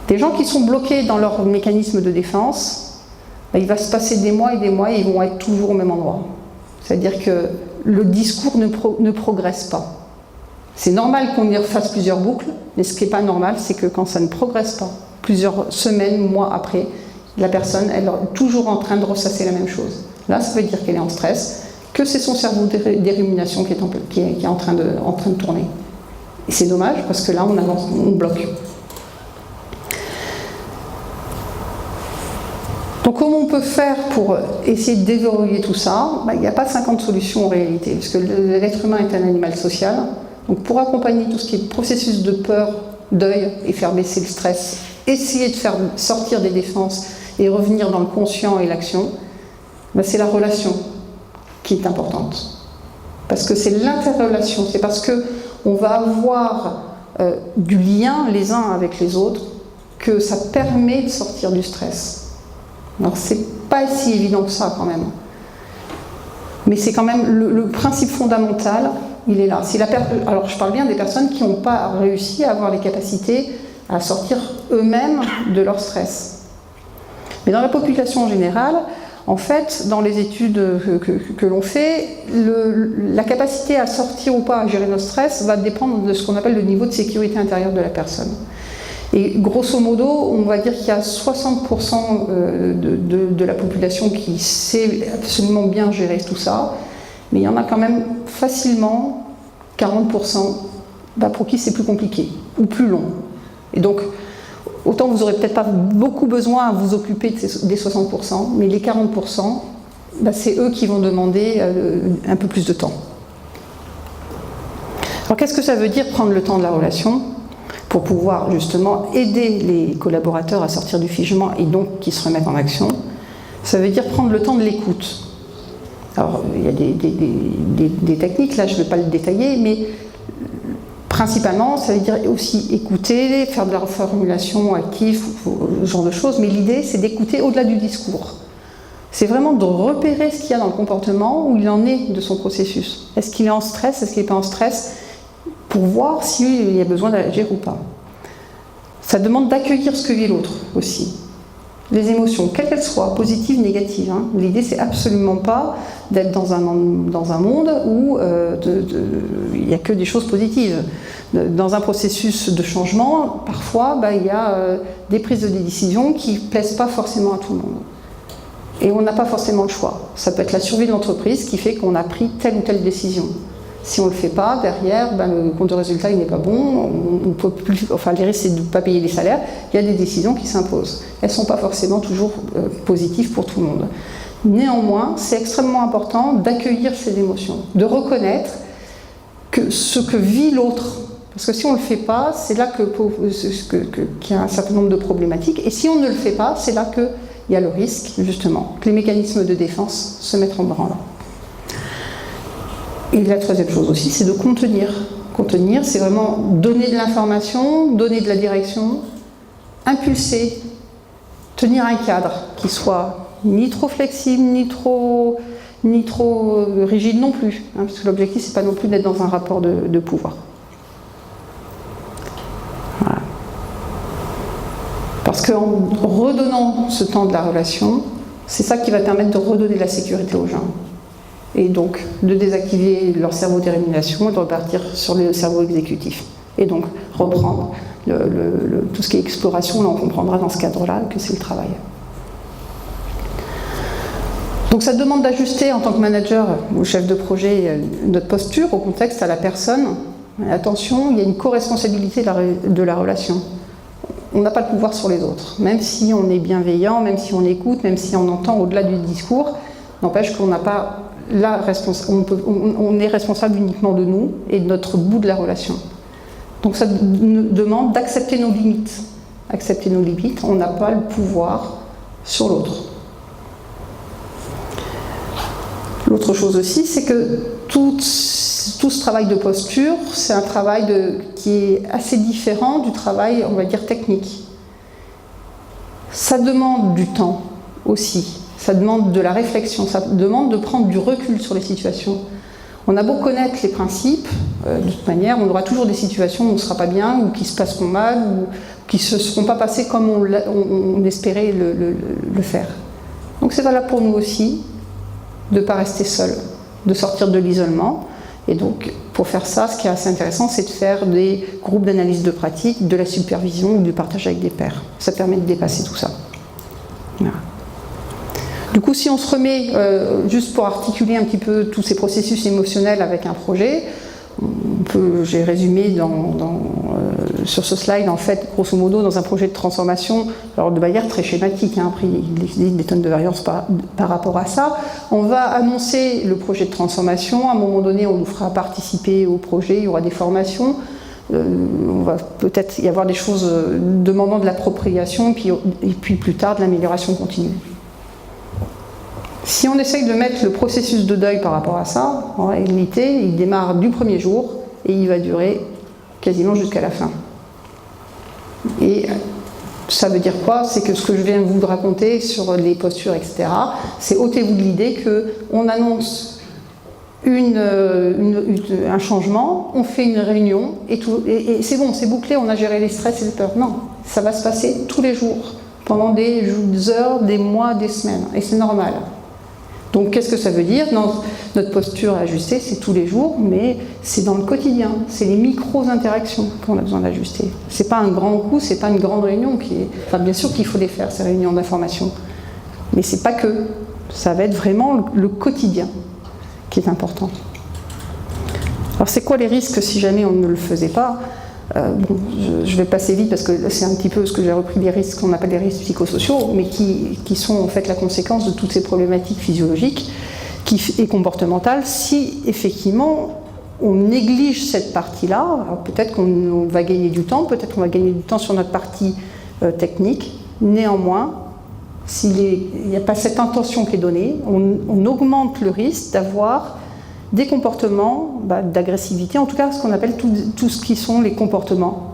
Des gens qui sont bloqués dans leur mécanisme de défense, il va se passer des mois et ils vont être toujours au même endroit. C'est-à-dire que le discours ne progresse pas. C'est normal qu'on y refasse plusieurs boucles, mais ce qui n'est pas normal, c'est que quand ça ne progresse pas, plusieurs semaines, mois après, la personne elle est toujours en train de ressasser la même chose. Là, ça veut dire qu'elle est en stress, que c'est son cerveau des ruminations qui est en train de tourner. Et c'est dommage, parce que là, on avance, on bloque. Donc comment on peut faire pour essayer de déverrouiller tout ça ? Il n'y a pas 50 solutions en réalité, parce que l'être humain est un animal social. Donc pour accompagner tout ce qui est processus de peur, deuil et faire baisser le stress, essayer de faire sortir des défenses et revenir dans le conscient et l'action, c'est la relation qui est importante. Parce que c'est l'interrelation, c'est parce qu'on va avoir du lien les uns avec les autres que ça permet de sortir du stress. Alors c'est pas si évident que ça quand même. Mais c'est quand même le principe fondamental, il est là. Alors je parle bien des personnes qui n'ont pas réussi à avoir les capacités à sortir eux-mêmes de leur stress. Mais dans la population en général, en fait, dans les études que l'on fait, la capacité à sortir ou pas à gérer notre stress va dépendre de ce qu'on appelle le niveau de sécurité intérieure de la personne. Et grosso modo, on va dire qu'il y a 60% de la population qui sait absolument bien gérer tout ça, mais il y en a quand même facilement 40% pour qui c'est plus compliqué ou plus long. Et donc, autant vous n'aurez peut-être pas beaucoup besoin à vous occuper des 60%, mais les 40%, c'est eux qui vont demander un peu plus de temps. Alors qu'est-ce que ça veut dire prendre le temps de la relation ? Pour pouvoir justement aider les collaborateurs à sortir du figement et donc qu'ils se remettent en action, ça veut dire prendre le temps de l'écoute. Alors, il y a des techniques, là je ne vais pas le détailler, mais principalement, ça veut dire aussi écouter, faire de la reformulation active, ce genre de choses, mais l'idée c'est d'écouter au-delà du discours. C'est vraiment de repérer ce qu'il y a dans le comportement, où il en est de son processus. Est-ce qu'il est en stress, est-ce qu'il n'est pas en stress, pour voir s'il y a besoin d'agir ou pas. Ça demande d'accueillir ce que vit l'autre aussi. Les émotions, quelles qu'elles soient, positives, négatives. Hein. L'idée, c'est absolument pas d'être dans un monde où il n'y a que des choses positives. Dans un processus de changement, parfois, il y a des prises de décision qui ne plaisent pas forcément à tout le monde. Et on n'a pas forcément le choix. Ça peut être la survie de l'entreprise qui fait qu'on a pris telle ou telle décision. Si on ne le fait pas, derrière, le compte de résultat il n'est pas bon, on peut plus, enfin, les risques c'est de ne pas payer les salaires, il y a des décisions qui s'imposent. Elles ne sont pas forcément toujours positives pour tout le monde. Néanmoins, c'est extrêmement important d'accueillir ces émotions, de reconnaître que ce que vit l'autre, parce que si on ne le fait pas, c'est là qu'il y a un certain nombre de problématiques, et si on ne le fait pas, c'est là qu'il y a le risque, justement, que les mécanismes de défense se mettent en branle. Et la troisième chose aussi, c'est de contenir. Contenir, c'est vraiment donner de l'information, donner de la direction, impulser, tenir un cadre qui soit ni trop flexible, ni trop rigide non plus. Hein, parce que l'objectif, c'est pas non plus d'être dans un rapport de pouvoir. Voilà. Parce qu'en redonnant ce temps de la relation, c'est ça qui va permettre de redonner de la sécurité aux gens. Et donc de désactiver leur cerveau d'élimination et de repartir sur le cerveau exécutif. Et donc reprendre tout ce qui est exploration, là on comprendra dans ce cadre-là que c'est le travail. Donc ça demande d'ajuster en tant que manager ou chef de projet notre posture au contexte, à la personne. Mais attention, il y a une co-responsabilité de la relation. On n'a pas le pouvoir sur les autres. Même si on est bienveillant, même si on écoute, même si on entend au-delà du discours, n'empêche qu'on n'a pas on est responsable uniquement de nous et de notre bout de la relation. Donc ça demande d'accepter nos limites. Accepter nos limites, on n'a pas le pouvoir sur l'autre. L'autre chose aussi, c'est que tout ce travail de posture, c'est un travail qui est assez différent du travail, on va dire, technique. Ça demande du temps aussi. Ça demande de la réflexion, ça demande de prendre du recul sur les situations. On a beau connaître les principes, de toute manière, on aura toujours des situations où on ne sera pas bien, ou qui se passeront mal, ou qui ne se seront pas passées comme on espérait le faire. Donc c'est valable pour nous aussi, de ne pas rester seul, de sortir de l'isolement. Et donc, pour faire ça, ce qui est assez intéressant, c'est de faire des groupes d'analyse de pratique, de la supervision ou du partage avec des pairs. Ça permet de dépasser tout ça. Voilà. Du coup, si on se remet, juste pour articuler un petit peu tous ces processus émotionnels avec un projet, j'ai résumé sur ce slide, en fait, grosso modo, dans un projet de transformation, alors de manière très schématique, hein, après il existe des tonnes de variances par rapport à ça. On va annoncer le projet de transformation, à un moment donné, on nous fera participer au projet, il y aura des formations, on va peut-être y avoir des choses demandant de l'appropriation, et puis plus tard de l'amélioration continue. Si on essaye de mettre le processus de deuil par rapport à ça, en réalité, il démarre du premier jour et il va durer quasiment jusqu'à la fin. Et ça veut dire quoi? C'est que ce que je viens de vous raconter sur les postures, etc., c'est ôtez-vous de l'idée qu'on annonce un changement, on fait une réunion et c'est bon, c'est bouclé, on a géré les stress et les peurs. Non, ça va se passer tous les jours, pendant des heures, des mois, des semaines, et c'est normal. Donc qu'est-ce que ça veut dire? Notre posture ajustée, c'est tous les jours, mais c'est dans le quotidien. C'est les micro-interactions qu'on a besoin d'ajuster. C'est pas un grand coup, c'est pas une grande réunion Enfin, bien sûr qu'il faut les faire, ces réunions d'information. Mais c'est pas que. Ça va être vraiment le quotidien qui est important. Alors c'est quoi les risques si jamais on ne le faisait pas? Je vais passer vite parce que c'est un petit peu ce que j'ai repris, les risques qu'on appelle les risques psychosociaux, mais qui sont en fait la conséquence de toutes ces problématiques physiologiques et comportementales. Si effectivement on néglige cette partie-là, peut-être qu'on va gagner du temps, peut-être qu'on va gagner du temps sur notre partie technique. Néanmoins, s'il n'y a pas cette intention qui est donnée, on augmente le risque d'avoir des comportements d'agressivité, en tout cas ce qu'on appelle tout ce qui sont les comportements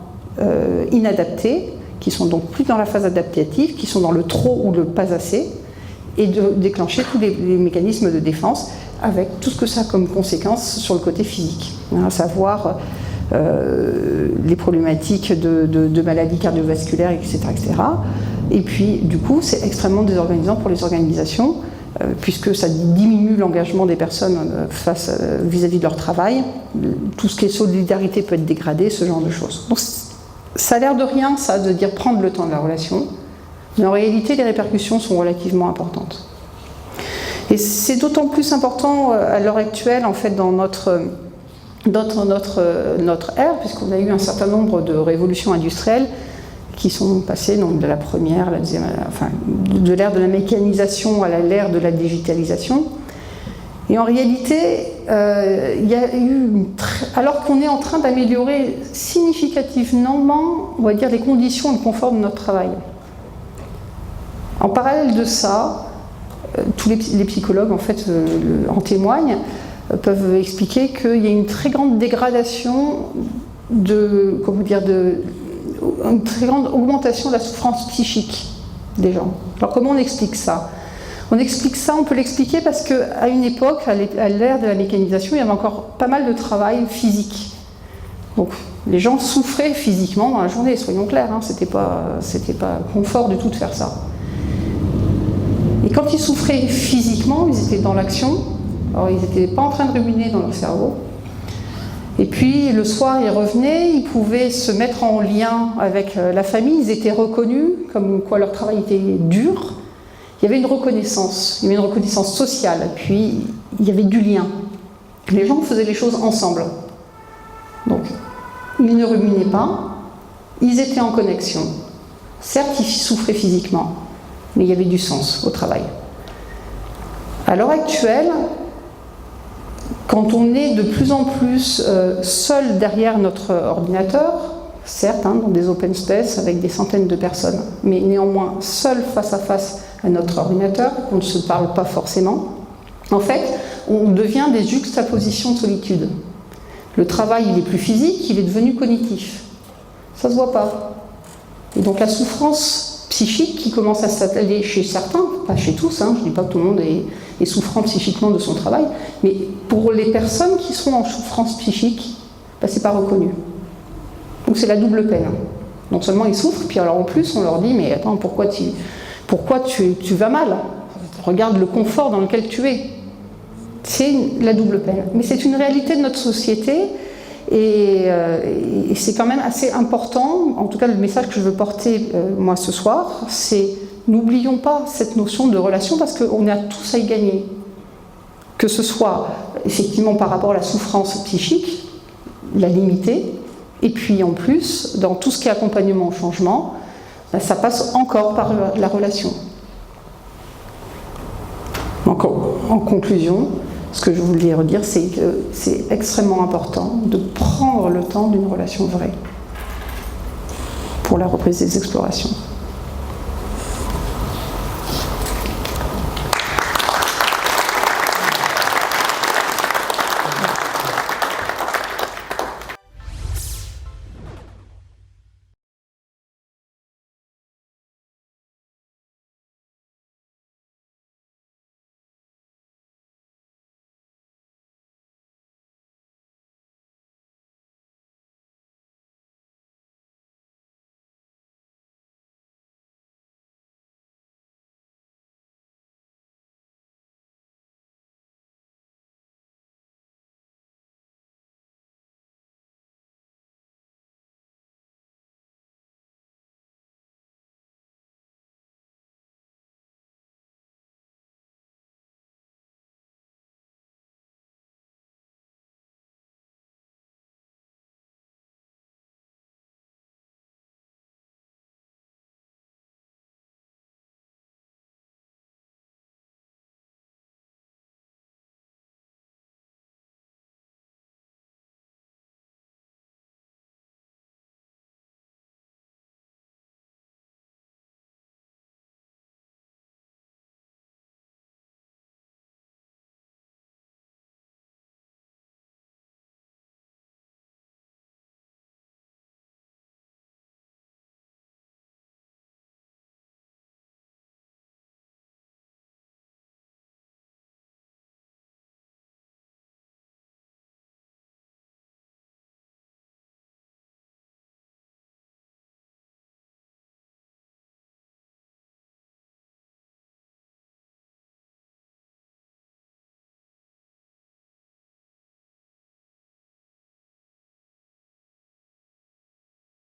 inadaptés, qui sont donc plus dans la phase adaptative, qui sont dans le trop ou le pas assez, et de déclencher tous les mécanismes de défense avec tout ce que ça a comme conséquence sur le côté physique, à savoir les problématiques de maladies cardiovasculaires, etc., etc. Et puis, du coup, c'est extrêmement désorganisant pour les organisations, puisque ça diminue l'engagement des personnes vis-à-vis de leur travail. Tout ce qui est solidarité peut être dégradé, ce genre de choses. Donc, ça a l'air de rien, ça, de dire prendre le temps de la relation, mais en réalité, les répercussions sont relativement importantes. Et c'est d'autant plus important à l'heure actuelle, en fait, dans notre ère, puisqu'on a eu un certain nombre de révolutions industrielles qui sont passées donc, de la première, la deuxième, enfin, de l'ère de la mécanisation à l'ère de la digitalisation. Et en réalité, il y a eu, alors qu'on est en train d'améliorer significativement, on va dire, les conditions et le confort de notre travail. En parallèle de ça, tous les psychologues en fait en témoignent, peuvent expliquer qu'il y a une très grande dégradation une très grande augmentation de la souffrance psychique des gens. Alors comment on explique ça ? On peut l'expliquer parce qu'à une époque, à l'ère de la mécanisation, il y avait encore pas mal de travail physique. Donc les gens souffraient physiquement dans la journée, soyons clairs, hein, c'était pas confort du tout de faire ça. Et quand ils souffraient physiquement, ils étaient dans l'action, alors ils n'étaient pas en train de ruminer dans leur cerveau. Et puis le soir, ils revenaient, ils pouvaient se mettre en lien avec la famille, ils étaient reconnus, comme quoi leur travail était dur. Il y avait une reconnaissance sociale, et puis il y avait du lien. Les gens faisaient les choses ensemble. Donc, ils ne ruminaient pas, ils étaient en connexion. Certes, ils souffraient physiquement, mais il y avait du sens au travail. À l'heure actuelle, quand on est de plus en plus seul derrière notre ordinateur, certes, hein, dans des open space avec des centaines de personnes, mais néanmoins seul face à face à notre ordinateur, on ne se parle pas forcément, en fait, on devient des juxtapositions de solitude. Le travail, il est plus physique, il est devenu cognitif. Ça ne se voit pas. Et donc la souffrance psychique qui commence à s'installer chez certains, pas chez tous, hein, je ne dis pas que tout le monde est souffrant psychiquement de son travail, mais pour les personnes qui sont en souffrance psychique, ce n'est pas reconnu. Donc c'est la double peine. Non seulement ils souffrent, puis alors en plus on leur dit, mais attends, pourquoi tu vas mal ? Regarde le confort dans lequel tu es. C'est la double peine. Mais c'est une réalité de notre société et c'est quand même assez important. En tout cas, le message que je veux porter moi ce soir, c'est n'oublions pas cette notion de relation parce qu'on a tous à y gagner. Que ce soit effectivement par rapport à la souffrance psychique, la limiter, et puis en plus, dans tout ce qui est accompagnement au changement, ça passe encore par la relation. Donc, en conclusion, ce que je voulais redire, c'est que c'est extrêmement important de prendre le temps d'une relation vraie pour la reprise des explorations.